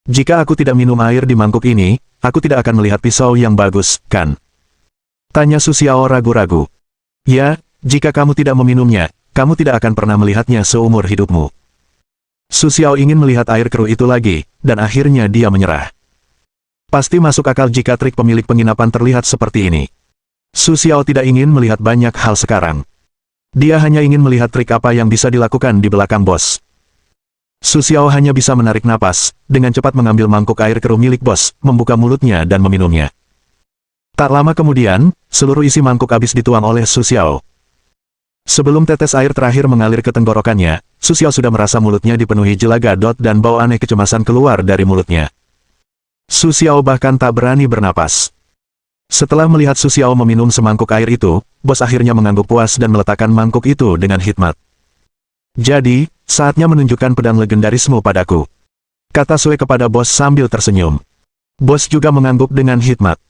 Jika aku tidak minum air di mangkuk ini, aku tidak akan melihat pisau yang bagus, kan? Tanya Su Xiao ragu-ragu. Ya, jika kamu tidak meminumnya, kamu tidak akan pernah melihatnya seumur hidupmu. Su Xiao ingin melihat air keruh itu lagi, dan akhirnya dia menyerah. Pasti masuk akal jika trik pemilik penginapan terlihat seperti ini. Su Xiao tidak ingin melihat banyak hal sekarang. Dia hanya ingin melihat trik apa yang bisa dilakukan di belakang bos. Su Xiao hanya bisa menarik napas, dengan cepat mengambil mangkuk air keruh milik bos, membuka mulutnya dan meminumnya. Tak lama kemudian, seluruh isi mangkuk habis dituang oleh Su Xiao. Sebelum tetes air terakhir mengalir ke tenggorokannya, Su Xiao sudah merasa mulutnya dipenuhi jelaga dan bau aneh kecemasan keluar dari mulutnya. Su Xiao bahkan tak berani bernapas. Setelah melihat Su Xiao meminum semangkuk air itu, bos akhirnya mengangguk puas dan meletakkan mangkuk itu dengan hikmat. Jadi, saatnya menunjukkan pedang legendarismu padaku. Kata Sue kepada bos sambil tersenyum. Bos juga mengangguk dengan hikmat.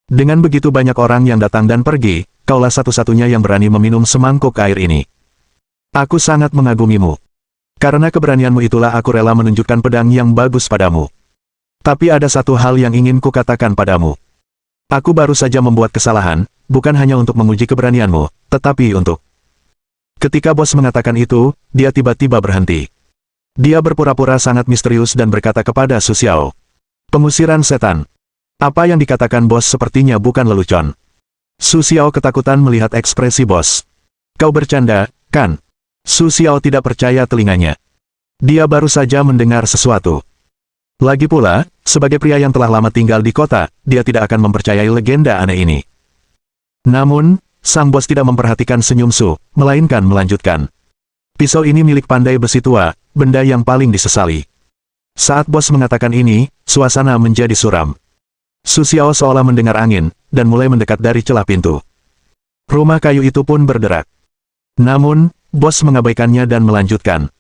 Dengan begitu banyak orang yang datang dan pergi, kaulah satu-satunya yang berani meminum semangkuk air ini. Aku sangat mengagumimu. Karena keberanianmu itulah aku rela menunjukkan pedang yang bagus padamu. Tapi ada satu hal yang ingin kukatakan padamu. Aku baru saja membuat kesalahan, bukan hanya untuk menguji keberanianmu, tetapi untuk... Ketika bos mengatakan itu, dia tiba-tiba berhenti. Dia berpura-pura sangat misterius dan berkata kepada Su Xiao. Pengusiran setan. Apa yang dikatakan bos sepertinya bukan lelucon. Su Xiao ketakutan melihat ekspresi bos. Kau bercanda, kan? Su Xiao tidak percaya telinganya. Dia baru saja mendengar sesuatu. Lagi pula, sebagai pria yang telah lama tinggal di kota, dia tidak akan mempercayai legenda aneh ini. Namun, sang bos tidak memperhatikan senyum Su, melainkan melanjutkan. Pisau ini milik pandai besi tua, benda yang paling disesali. Saat bos mengatakan ini, suasana menjadi suram. Su Xiao seolah mendengar angin, dan mulai mendekat dari celah pintu. Rumah kayu itu pun berderak. Namun, bos mengabaikannya dan melanjutkan.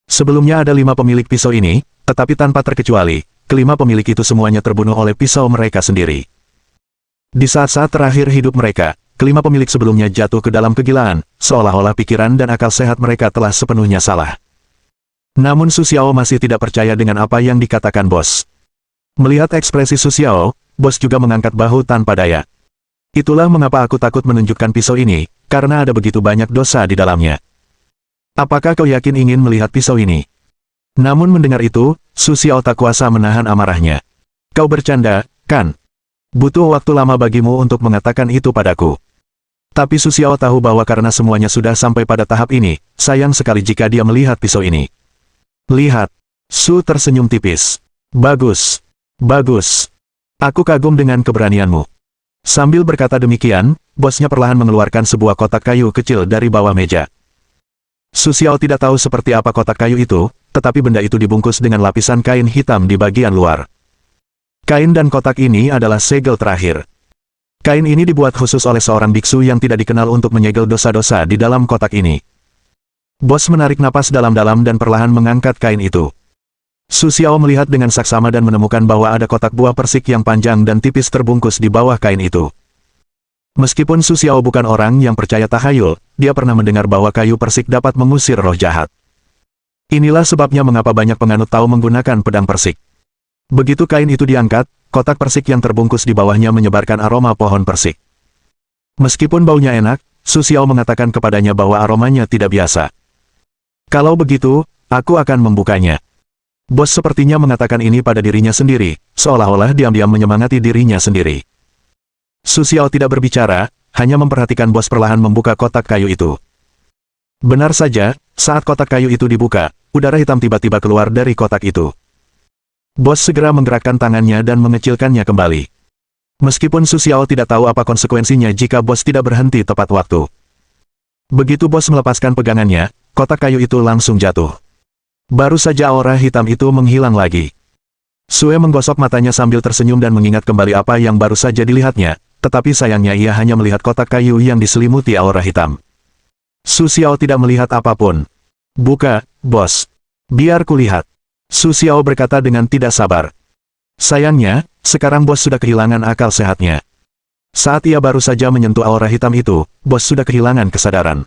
Sebelumnya ada 5 pemilik pisau ini, tetapi tanpa terkecuali, kelima pemilik itu semuanya terbunuh oleh pisau mereka sendiri. Di saat-saat terakhir hidup mereka, kelima pemilik sebelumnya jatuh ke dalam kegilaan, seolah-olah pikiran dan akal sehat mereka telah sepenuhnya salah. Namun Su Xiao masih tidak percaya dengan apa yang dikatakan bos. Melihat ekspresi Su Xiao, bos juga mengangkat bahu tanpa daya. Itulah mengapa aku takut menunjukkan pisau ini, karena ada begitu banyak dosa di dalamnya. Apakah kau yakin ingin melihat pisau ini? Namun mendengar itu, Su Xiao tak kuasa menahan amarahnya. Kau bercanda, kan? Butuh waktu lama bagimu untuk mengatakan itu padaku. Tapi Su Xiao tahu bahwa karena semuanya sudah sampai pada tahap ini, sayang sekali jika dia melihat pisau ini. Lihat. Su tersenyum tipis. Bagus. Bagus. Aku kagum dengan keberanianmu. Sambil berkata demikian, bosnya perlahan mengeluarkan sebuah kotak kayu kecil dari bawah meja. Su Xiao tidak tahu seperti apa kotak kayu itu, tetapi benda itu dibungkus dengan lapisan kain hitam di bagian luar. Kain dan kotak ini adalah segel terakhir. Kain ini dibuat khusus oleh seorang biksu yang tidak dikenal untuk menyegel dosa-dosa di dalam kotak ini. Bos menarik napas dalam-dalam dan perlahan mengangkat kain itu. Su Xiao melihat dengan saksama dan menemukan bahwa ada kotak buah persik yang panjang dan tipis terbungkus di bawah kain itu. Meskipun Su Xiao bukan orang yang percaya tahayul, dia pernah mendengar bahwa kayu persik dapat mengusir roh jahat. Inilah sebabnya mengapa banyak penganut tahu menggunakan pedang persik. Begitu kain itu diangkat, kotak persik yang terbungkus di bawahnya menyebarkan aroma pohon persik. Meskipun baunya enak, Su Xiao mengatakan kepadanya bahwa aromanya tidak biasa. Kalau begitu, aku akan membukanya. Bos sepertinya mengatakan ini pada dirinya sendiri, seolah-olah diam-diam menyemangati dirinya sendiri. Su Xiao tidak berbicara, hanya memperhatikan bos perlahan membuka kotak kayu itu. Benar saja, saat kotak kayu itu dibuka, udara hitam tiba-tiba keluar dari kotak itu. Bos segera menggerakkan tangannya dan mengecilkannya kembali. Meskipun Su Xiao tidak tahu apa konsekuensinya jika bos tidak berhenti tepat waktu. Begitu bos melepaskan pegangannya, kotak kayu itu langsung jatuh. Baru saja aura hitam itu menghilang lagi. Sue menggosok matanya sambil tersenyum dan mengingat kembali apa yang baru saja dilihatnya, tetapi sayangnya ia hanya melihat kotak kayu yang diselimuti aura hitam. Su Xiao tidak melihat apapun. Buka, bos. Biar kulihat. Su Xiao berkata dengan tidak sabar. Sayangnya, sekarang bos sudah kehilangan akal sehatnya. Saat ia baru saja menyentuh aura hitam itu, bos sudah kehilangan kesadaran.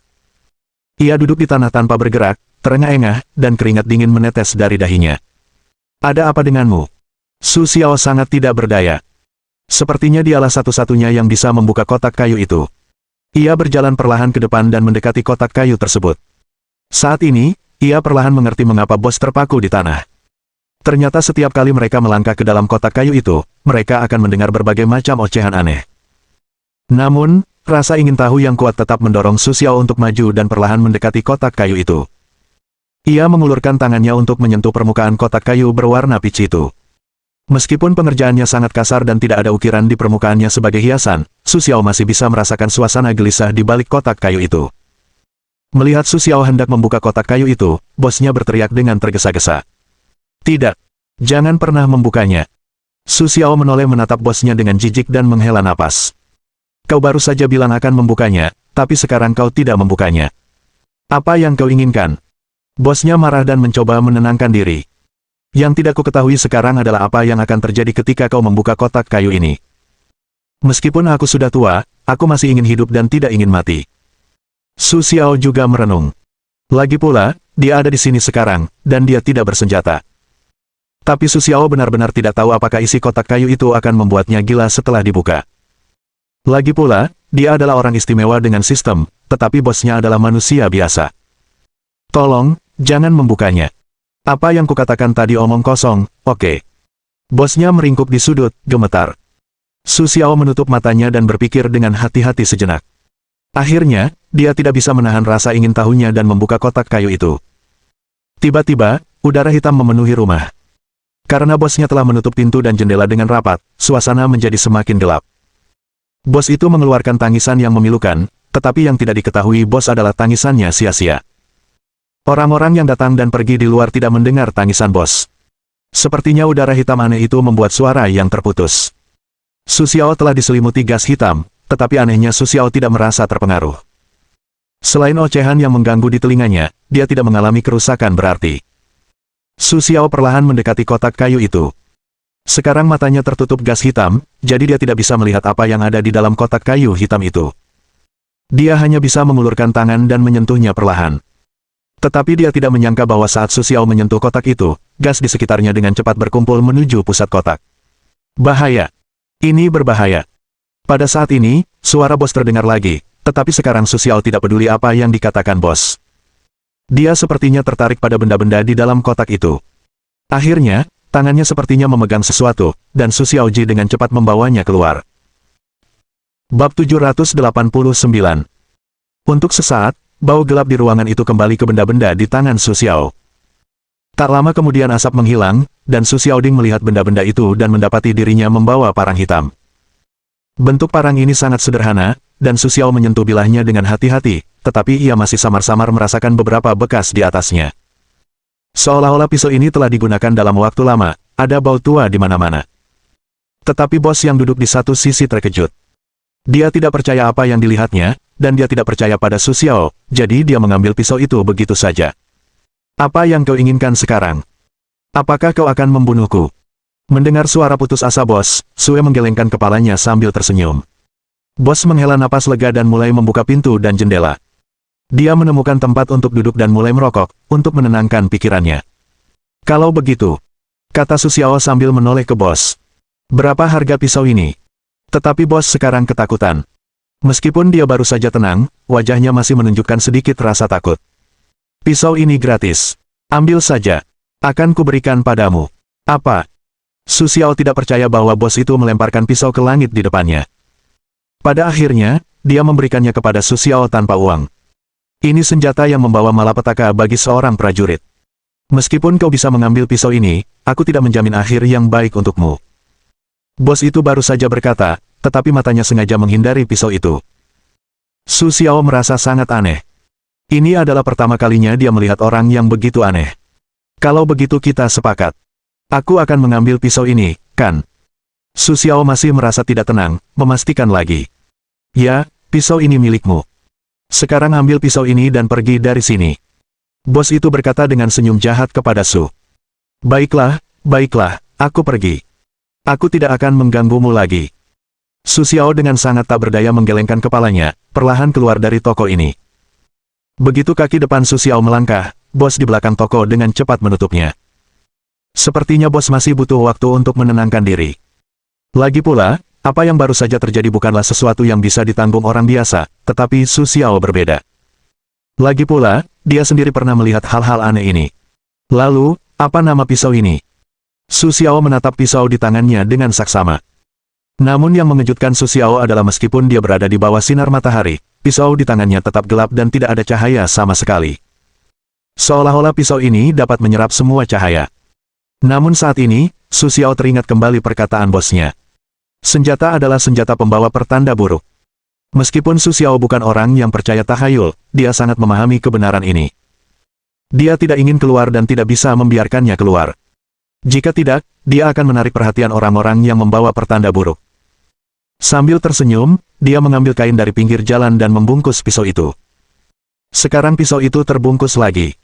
Ia duduk di tanah tanpa bergerak, terengah-engah, dan keringat dingin menetes dari dahinya. Ada apa denganmu? Su Xiao sangat tidak berdaya. Sepertinya dialah satu-satunya yang bisa membuka kotak kayu itu. Ia berjalan perlahan ke depan dan mendekati kotak kayu tersebut. Saat ini, ia perlahan mengerti mengapa bos terpaku di tanah. Ternyata setiap kali mereka melangkah ke dalam kotak kayu itu, mereka akan mendengar berbagai macam ocehan aneh. Namun, rasa ingin tahu yang kuat tetap mendorong Su Xiao untuk maju dan perlahan mendekati kotak kayu itu. Ia mengulurkan tangannya untuk menyentuh permukaan kotak kayu berwarna peach itu. Meskipun pengerjaannya sangat kasar dan tidak ada ukiran di permukaannya sebagai hiasan, Su Xiao masih bisa merasakan suasana gelisah di balik kotak kayu itu. Melihat Su Xiao hendak membuka kotak kayu itu, bosnya berteriak dengan tergesa-gesa. Tidak. Jangan pernah membukanya. Su Xiao menoleh menatap bosnya dengan jijik dan menghela napas. Kau baru saja bilang akan membukanya, tapi sekarang kau tidak membukanya. Apa yang kau inginkan? Bosnya marah dan mencoba menenangkan diri. Yang tidak kuketahui sekarang adalah apa yang akan terjadi ketika kau membuka kotak kayu ini. Meskipun aku sudah tua, aku masih ingin hidup dan tidak ingin mati. Su Xiao juga merenung. Lagi pula, dia ada di sini sekarang, dan dia tidak bersenjata. Tapi Su Xiao benar-benar tidak tahu apakah isi kotak kayu itu akan membuatnya gila setelah dibuka. Lagi pula, dia adalah orang istimewa dengan sistem, tetapi bosnya adalah manusia biasa. Tolong, jangan membukanya. Apa yang kukatakan tadi omong kosong, oke. Bosnya meringkuk di sudut, gemetar. Su Xiao menutup matanya dan berpikir dengan hati-hati sejenak. Akhirnya, dia tidak bisa menahan rasa ingin tahunya dan membuka kotak kayu itu. Tiba-tiba, udara hitam memenuhi rumah. Karena bosnya telah menutup pintu dan jendela dengan rapat, suasana menjadi semakin gelap. Bos itu mengeluarkan tangisan yang memilukan, tetapi yang tidak diketahui bos adalah tangisannya sia-sia. Orang-orang yang datang dan pergi di luar tidak mendengar tangisan bos. Sepertinya udara hitam aneh itu membuat suara yang terputus. Su Xiao telah diselimuti gas hitam, tetapi anehnya Su Xiao tidak merasa terpengaruh. Selain ocehan yang mengganggu di telinganya, dia tidak mengalami kerusakan berarti. Su Xiao perlahan mendekati kotak kayu itu. Sekarang matanya tertutup gas hitam, jadi dia tidak bisa melihat apa yang ada di dalam kotak kayu hitam itu. Dia hanya bisa mengulurkan tangan dan menyentuhnya perlahan. Tetapi dia tidak menyangka bahwa saat Su Xiao menyentuh kotak itu, gas di sekitarnya dengan cepat berkumpul menuju pusat kotak. Bahaya. Ini berbahaya. Pada saat ini, suara bos terdengar lagi, tetapi sekarang Su Xiao tidak peduli apa yang dikatakan bos. Dia sepertinya tertarik pada benda-benda di dalam kotak itu. Akhirnya, tangannya sepertinya memegang sesuatu, dan Su Xiaoji dengan cepat membawanya keluar. Bab 789. Untuk sesaat, bau gelap di ruangan itu kembali ke benda-benda di tangan Su Xiao. Tak lama kemudian asap menghilang, dan Su Xiaoding melihat benda-benda itu dan mendapati dirinya membawa parang hitam. Bentuk parang ini sangat sederhana, dan Su Xiao menyentuh bilahnya dengan hati-hati, tetapi ia masih samar-samar merasakan beberapa bekas di atasnya. Seolah-olah pisau ini telah digunakan dalam waktu lama, ada bau tua di mana-mana. Tetapi bos yang duduk di satu sisi terkejut. Dia tidak percaya apa yang dilihatnya, dan dia tidak percaya pada Su Xiao, jadi dia mengambil pisau itu begitu saja. Apa yang kau inginkan sekarang? Apakah kau akan membunuhku? Mendengar suara putus asa bos, Sue menggelengkan kepalanya sambil tersenyum. Bos menghela napas lega dan mulai membuka pintu dan jendela. Dia menemukan tempat untuk duduk dan mulai merokok, untuk menenangkan pikirannya. Kalau begitu, kata Su Xiao sambil menoleh ke bos. Berapa harga pisau ini? Tetapi bos sekarang ketakutan. Meskipun dia baru saja tenang, wajahnya masih menunjukkan sedikit rasa takut. Pisau ini gratis. Ambil saja. Akan kuberikan padamu. Apa? Su Xiao tidak percaya bahwa bos itu melemparkan pisau ke langit di depannya. Pada akhirnya, dia memberikannya kepada Su Xiao tanpa uang. Ini senjata yang membawa malapetaka bagi seorang prajurit. Meskipun kau bisa mengambil pisau ini, aku tidak menjamin akhir yang baik untukmu. Bos itu baru saja berkata, tetapi matanya sengaja menghindari pisau itu. Su Xiao merasa sangat aneh. Ini adalah pertama kalinya dia melihat orang yang begitu aneh. Kalau begitu kita sepakat. Aku akan mengambil pisau ini, kan? Su Xiao masih merasa tidak tenang, memastikan lagi. Ya, pisau ini milikmu. Sekarang ambil pisau ini dan pergi dari sini. Bos itu berkata dengan senyum jahat kepada Su. Baiklah, aku pergi. Aku tidak akan mengganggumu lagi. Su Xiao dengan sangat tak berdaya menggelengkan kepalanya, perlahan keluar dari toko ini. Begitu kaki depan Su Xiao melangkah, bos di belakang toko dengan cepat menutupnya. Sepertinya bos masih butuh waktu untuk menenangkan diri. Lagi pula, apa yang baru saja terjadi bukanlah sesuatu yang bisa ditanggung orang biasa, tetapi Su Xiao berbeda. Lagi pula, dia sendiri pernah melihat hal-hal aneh ini. Lalu, apa nama pisau ini? Su Xiao menatap pisau di tangannya dengan saksama. Namun yang mengejutkan Su Xiao adalah meskipun dia berada di bawah sinar matahari, pisau di tangannya tetap gelap dan tidak ada cahaya sama sekali. Seolah-olah pisau ini dapat menyerap semua cahaya. Namun saat ini, Su Xiao teringat kembali perkataan bosnya. Senjata adalah senjata pembawa pertanda buruk. Meskipun Su Xiao bukan orang yang percaya tahayul, dia sangat memahami kebenaran ini. Dia tidak ingin keluar dan tidak bisa membiarkannya keluar. Jika tidak, dia akan menarik perhatian orang-orang yang membawa pertanda buruk. Sambil tersenyum, dia mengambil kain dari pinggir jalan dan membungkus pisau itu. Sekarang pisau itu terbungkus lagi.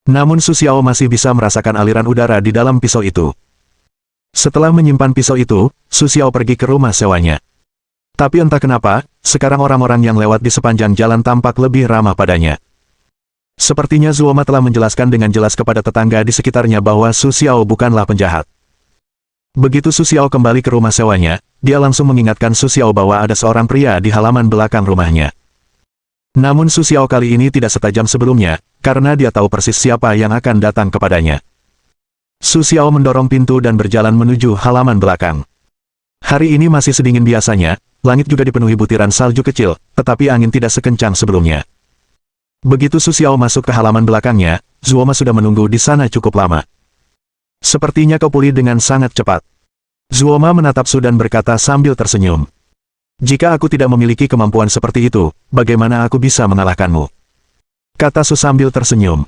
Namun Su Xiao masih bisa merasakan aliran udara di dalam pisau itu. Setelah menyimpan pisau itu, Su Xiao pergi ke rumah sewanya. Tapi entah kenapa, sekarang orang-orang yang lewat di sepanjang jalan tampak lebih ramah padanya. Sepertinya Zuoma telah menjelaskan dengan jelas kepada tetangga di sekitarnya bahwa Su Xiao bukanlah penjahat. Begitu Su Xiao kembali ke rumah sewanya, dia langsung mengingatkan Su Xiao bahwa ada seorang pria di halaman belakang rumahnya. Namun Su Xiao kali ini tidak setajam sebelumnya, karena dia tahu persis siapa yang akan datang kepadanya. Su Xiao mendorong pintu dan berjalan menuju halaman belakang. Hari ini masih sedingin biasanya, langit juga dipenuhi butiran salju kecil, tetapi angin tidak sekencang sebelumnya. Begitu Su Xiao masuk ke halaman belakangnya, Zuoma sudah menunggu di sana cukup lama. Sepertinya kau pulih dengan sangat cepat. Zuoma menatap Su dan berkata sambil tersenyum. Jika aku tidak memiliki kemampuan seperti itu, bagaimana aku bisa mengalahkanmu? Kata Su sambil tersenyum.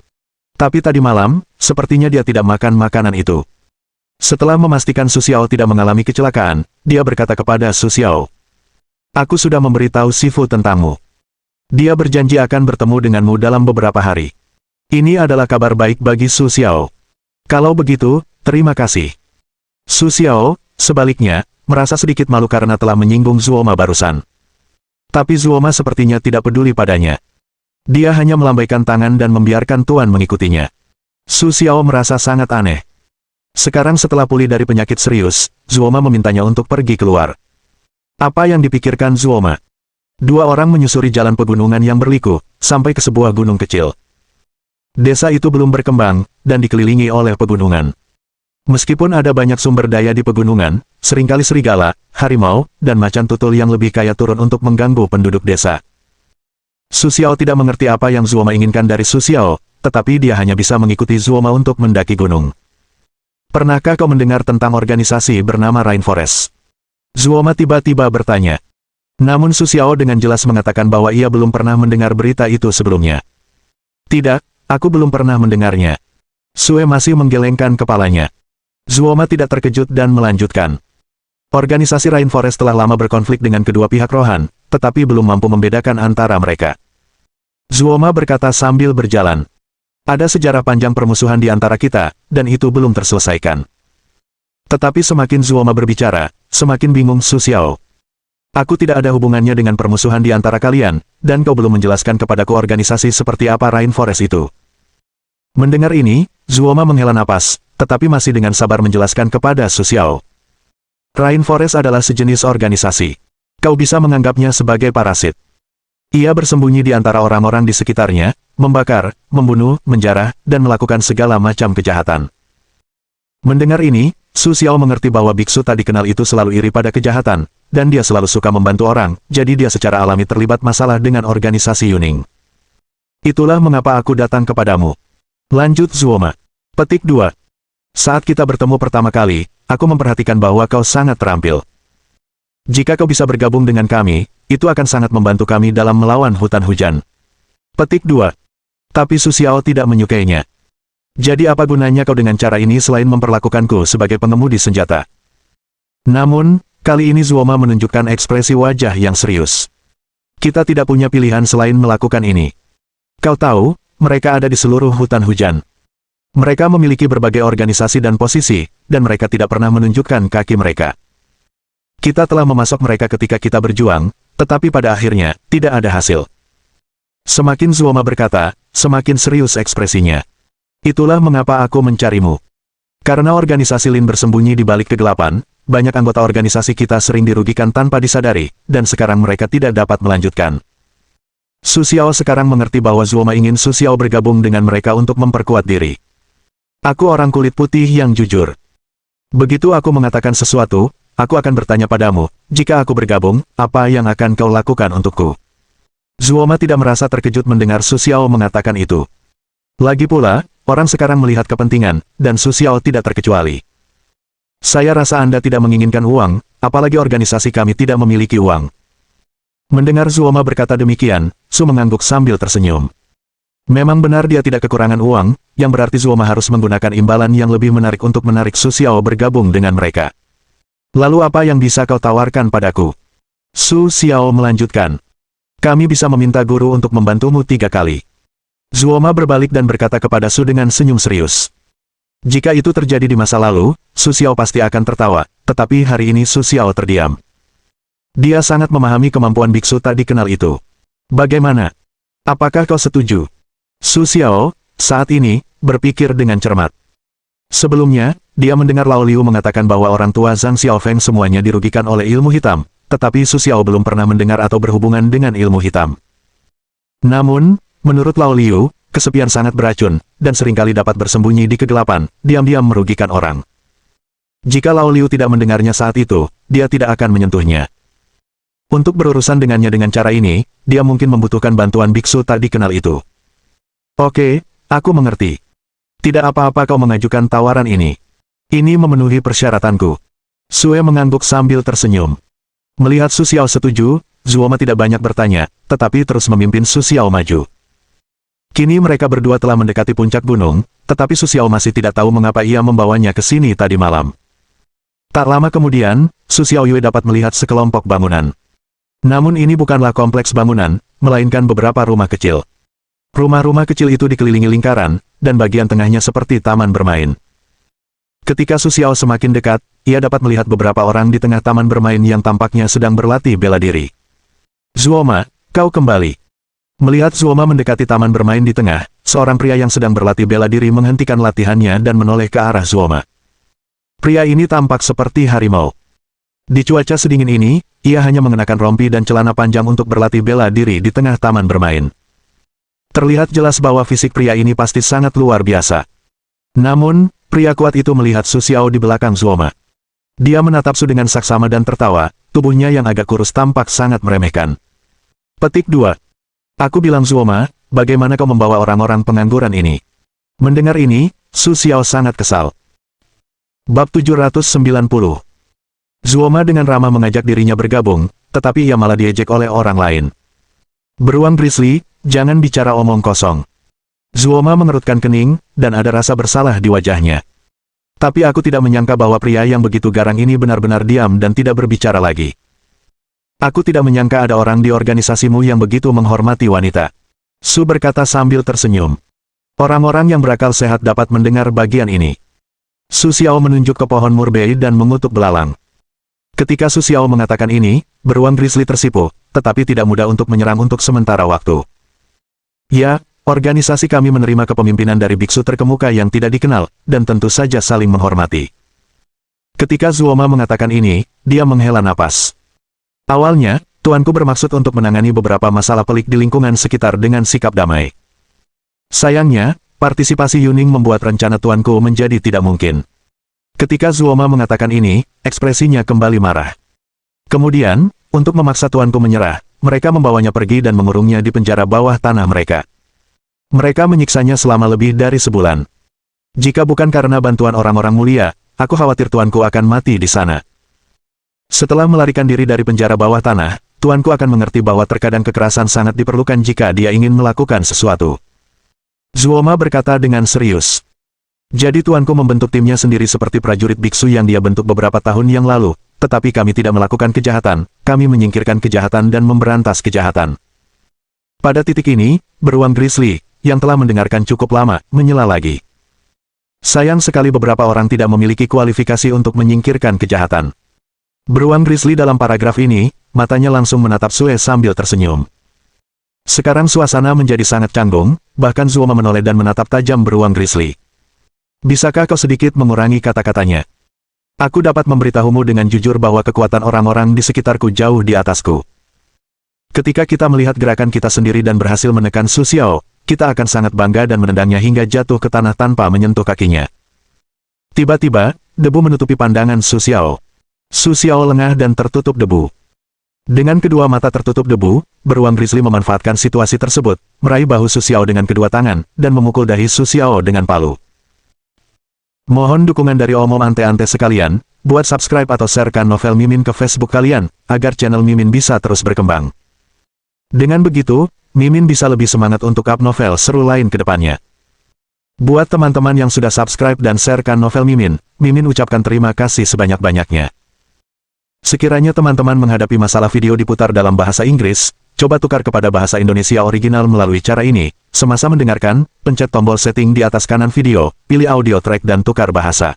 Tapi tadi malam, sepertinya dia tidak makan makanan itu. Setelah memastikan Su Xiao tidak mengalami kecelakaan, dia berkata kepada Su Xiao. Aku sudah memberitahu Sifu tentangmu. Dia berjanji akan bertemu denganmu dalam beberapa hari. Ini adalah kabar baik bagi Su Xiao. Kalau begitu, terima kasih. Su Xiao, sebaliknya, merasa sedikit malu karena telah menyinggung Zuoma barusan. Tapi Zuoma sepertinya tidak peduli padanya. Dia hanya melambaikan tangan dan membiarkan Tuan mengikutinya. Su Xiao merasa sangat aneh. Sekarang setelah pulih dari penyakit serius, Zuoma memintanya untuk pergi keluar. Apa yang dipikirkan Zuoma? Dua orang menyusuri jalan pegunungan yang berliku, sampai ke sebuah gunung kecil. Desa itu belum berkembang, dan dikelilingi oleh pegunungan. Meskipun ada banyak sumber daya di pegunungan, seringkali serigala, harimau, dan macan tutul yang lebih kaya turun untuk mengganggu penduduk desa. Su Xiao tidak mengerti apa yang Zuoma inginkan dari Su Xiao, tetapi dia hanya bisa mengikuti Zuoma untuk mendaki gunung. Pernahkah kau mendengar tentang organisasi bernama Rainforest? Zuoma tiba-tiba bertanya. Namun Su Xiao dengan jelas mengatakan bahwa ia belum pernah mendengar berita itu sebelumnya. Tidak, aku belum pernah mendengarnya. Sue masih menggelengkan kepalanya. Zuoma tidak terkejut dan melanjutkan. Organisasi Rainforest telah lama berkonflik dengan kedua pihak Rohan, tetapi belum mampu membedakan antara mereka. Zuoma berkata sambil berjalan. Ada sejarah panjang permusuhan di antara kita, dan itu belum terselesaikan. Tetapi semakin Zuoma berbicara, semakin bingung Su Xiao. Aku tidak ada hubungannya dengan permusuhan di antara kalian, dan kau belum menjelaskan kepadaku organisasi seperti apa Rainforest itu. Mendengar ini, Zuoma menghela napas, tetapi masih dengan sabar menjelaskan kepada Su Xiao. Rainforest adalah sejenis organisasi. Kau bisa menganggapnya sebagai parasit. Ia bersembunyi di antara orang-orang di sekitarnya, membakar, membunuh, menjarah, dan melakukan segala macam kejahatan. Mendengar ini, Su Xiao mengerti bahwa biksu tak dikenal itu selalu iri pada kejahatan, dan dia selalu suka membantu orang, jadi dia secara alami terlibat masalah dengan organisasi Yuning. Itulah mengapa aku datang kepadamu. Lanjut Zuoma. Petik 2. Saat kita bertemu pertama kali, aku memperhatikan bahwa kau sangat terampil. Jika kau bisa bergabung dengan kami, itu akan sangat membantu kami dalam melawan hutan hujan. Petik 2. Tapi Su Xiao tidak menyukainya. Jadi apa gunanya kau dengan cara ini selain memperlakukanku sebagai pengemudi senjata? Namun, kali ini Zuoma menunjukkan ekspresi wajah yang serius. Kita tidak punya pilihan selain melakukan ini. Kau tahu, mereka ada di seluruh hutan hujan. Mereka memiliki berbagai organisasi dan posisi, dan mereka tidak pernah menunjukkan kaki mereka. Kita telah memasok mereka ketika kita berjuang, tetapi pada akhirnya, tidak ada hasil. Semakin Zuoma berkata, semakin serius ekspresinya. Itulah mengapa aku mencarimu. Karena organisasi Lin bersembunyi di balik kegelapan, banyak anggota organisasi kita sering dirugikan tanpa disadari, dan sekarang mereka tidak dapat melanjutkan. Su Xiao sekarang mengerti bahwa Zuoma ingin Su Xiao bergabung dengan mereka untuk memperkuat diri. Aku orang kulit putih yang jujur. Begitu aku mengatakan sesuatu, aku akan bertanya padamu, jika aku bergabung, apa yang akan kau lakukan untukku? Zuoma tidak merasa terkejut mendengar Su Xiao mengatakan itu. Lagi pula, orang sekarang melihat kepentingan, dan Su Xiao tidak terkecuali. Saya rasa Anda tidak menginginkan uang, apalagi organisasi kami tidak memiliki uang. Mendengar Zuoma berkata demikian, Su mengangguk sambil tersenyum. Memang benar dia tidak kekurangan uang, yang berarti Zuoma harus menggunakan imbalan yang lebih menarik untuk menarik Su Xiao bergabung dengan mereka. Lalu apa yang bisa kau tawarkan padaku? Su Xiao melanjutkan. Kami bisa meminta guru untuk membantumu 3 kali. Zuoma berbalik dan berkata kepada Su dengan senyum serius. Jika itu terjadi di masa lalu, Su Xiao pasti akan tertawa, tetapi hari ini Su Xiao terdiam. Dia sangat memahami kemampuan biksu tak dikenal itu. Bagaimana? Apakah kau setuju? Su Xiao, saat ini, berpikir dengan cermat. Sebelumnya, dia mendengar Lao Liu mengatakan bahwa orang tua Zhang Xiaofeng semuanya dirugikan oleh ilmu hitam, tetapi Su Xiao belum pernah mendengar atau berhubungan dengan ilmu hitam. Namun, menurut Lao Liu, kesepian sangat beracun, dan seringkali dapat bersembunyi di kegelapan, diam-diam merugikan orang. Jika Lao Liu tidak mendengarnya saat itu, dia tidak akan menyentuhnya. Untuk berurusan dengannya dengan cara ini, dia mungkin membutuhkan bantuan biksu tak dikenal itu. Oke, aku mengerti. Tidak apa-apa kau mengajukan tawaran ini. Ini memenuhi persyaratanku. Sue mengangguk sambil tersenyum. Melihat Su Xiao setuju, Zuoma tidak banyak bertanya, tetapi terus memimpin Su Xiao maju. Kini mereka berdua telah mendekati puncak gunung, tetapi Su Xiao masih tidak tahu mengapa ia membawanya ke sini tadi malam. Tak lama kemudian, Su Xiao Yue dapat melihat sekelompok bangunan. Namun ini bukanlah kompleks bangunan, melainkan beberapa rumah kecil. Rumah-rumah kecil itu dikelilingi lingkaran, dan bagian tengahnya seperti taman bermain. Ketika Su Xiao semakin dekat, ia dapat melihat beberapa orang di tengah taman bermain yang tampaknya sedang berlatih bela diri. Zuoma, kau kembali. Melihat Zuoma mendekati taman bermain di tengah, seorang pria yang sedang berlatih bela diri menghentikan latihannya dan menoleh ke arah Zuoma. Pria ini tampak seperti harimau. Di cuaca sedingin ini, ia hanya mengenakan rompi dan celana panjang untuk berlatih bela diri di tengah taman bermain. Terlihat jelas bahwa fisik pria ini pasti sangat luar biasa. Namun, pria kuat itu melihat Su Xiao di belakang Zuoma. Dia menatap Su dengan saksama dan tertawa, tubuhnya yang agak kurus tampak sangat meremehkan. Petik 2. Aku bilang Zuoma, bagaimana kau membawa orang-orang pengangguran ini? Mendengar ini, Su Xiao sangat kesal. Bab 790. Zuoma dengan ramah mengajak dirinya bergabung, tetapi ia malah diejek oleh orang lain. Beruang Grizzly, jangan bicara omong kosong. Zuoma mengerutkan kening, dan ada rasa bersalah di wajahnya. Tapi aku tidak menyangka bahwa pria yang begitu garang ini benar-benar diam dan tidak berbicara lagi. Aku tidak menyangka ada orang di organisasimu yang begitu menghormati wanita. Su berkata sambil tersenyum. Orang-orang yang berakal sehat dapat mendengar bagian ini. Su Xiao menunjuk ke pohon murbei dan mengutuk belalang. Ketika Su Xiao mengatakan ini, beruang grizzly tersipu, tetapi tidak mudah untuk menyerang untuk sementara waktu. Ya, organisasi kami menerima kepemimpinan dari biksu terkemuka yang tidak dikenal, dan tentu saja saling menghormati. Ketika Zuoma mengatakan ini, dia menghela napas. Awalnya, tuanku bermaksud untuk menangani beberapa masalah pelik di lingkungan sekitar dengan sikap damai. Sayangnya, partisipasi Yuning membuat rencana tuanku menjadi tidak mungkin. Ketika Zuoma mengatakan ini, ekspresinya kembali marah. Kemudian, untuk memaksa tuanku menyerah, mereka membawanya pergi dan mengurungnya di penjara bawah tanah mereka. Mereka menyiksanya selama lebih dari sebulan. Jika bukan karena bantuan orang-orang mulia, aku khawatir tuanku akan mati di sana. Setelah melarikan diri dari penjara bawah tanah, tuanku akan mengerti bahwa terkadang kekerasan sangat diperlukan jika dia ingin melakukan sesuatu. Zuoma berkata dengan serius. Jadi tuanku membentuk timnya sendiri seperti prajurit biksu yang dia bentuk beberapa tahun yang lalu, tetapi kami tidak melakukan kejahatan, kami menyingkirkan kejahatan dan memberantas kejahatan. Pada titik ini, beruang grizzly, yang telah mendengarkan cukup lama, menyela lagi. Sayang sekali beberapa orang tidak memiliki kualifikasi untuk menyingkirkan kejahatan. Beruang grizzly dalam paragraf ini, matanya langsung menatap Sue sambil tersenyum. Sekarang suasana menjadi sangat canggung, bahkan Zuoma menoleh dan menatap tajam beruang grizzly. Bisakah kau sedikit mengurangi kata-katanya? Aku dapat memberitahumu dengan jujur bahwa kekuatan orang-orang di sekitarku jauh di atasku. Ketika kita melihat gerakan kita sendiri dan berhasil menekan Su Xiao, kita akan sangat bangga dan menendangnya hingga jatuh ke tanah tanpa menyentuh kakinya. Tiba-tiba, debu menutupi pandangan Su Xiao. Su Xiao lengah dan tertutup debu. Dengan kedua mata tertutup debu, beruang grizzly memanfaatkan situasi tersebut, meraih bahu Su Xiao dengan kedua tangan, dan memukul dahi Su Xiao dengan palu. Mohon dukungan dari omom ante-ante sekalian, buat subscribe atau sharekan novel Mimin ke Facebook kalian, agar channel Mimin bisa terus berkembang. Dengan begitu, Mimin bisa lebih semangat untuk up novel seru lain ke depannya. Buat teman-teman yang sudah subscribe dan sharekan novel Mimin, Mimin ucapkan terima kasih sebanyak-banyaknya. Sekiranya teman-teman menghadapi masalah video diputar dalam bahasa Inggris, coba tukar kepada bahasa Indonesia original melalui cara ini. Semasa mendengarkan, pencet tombol setting di atas kanan video, pilih audio track dan tukar bahasa.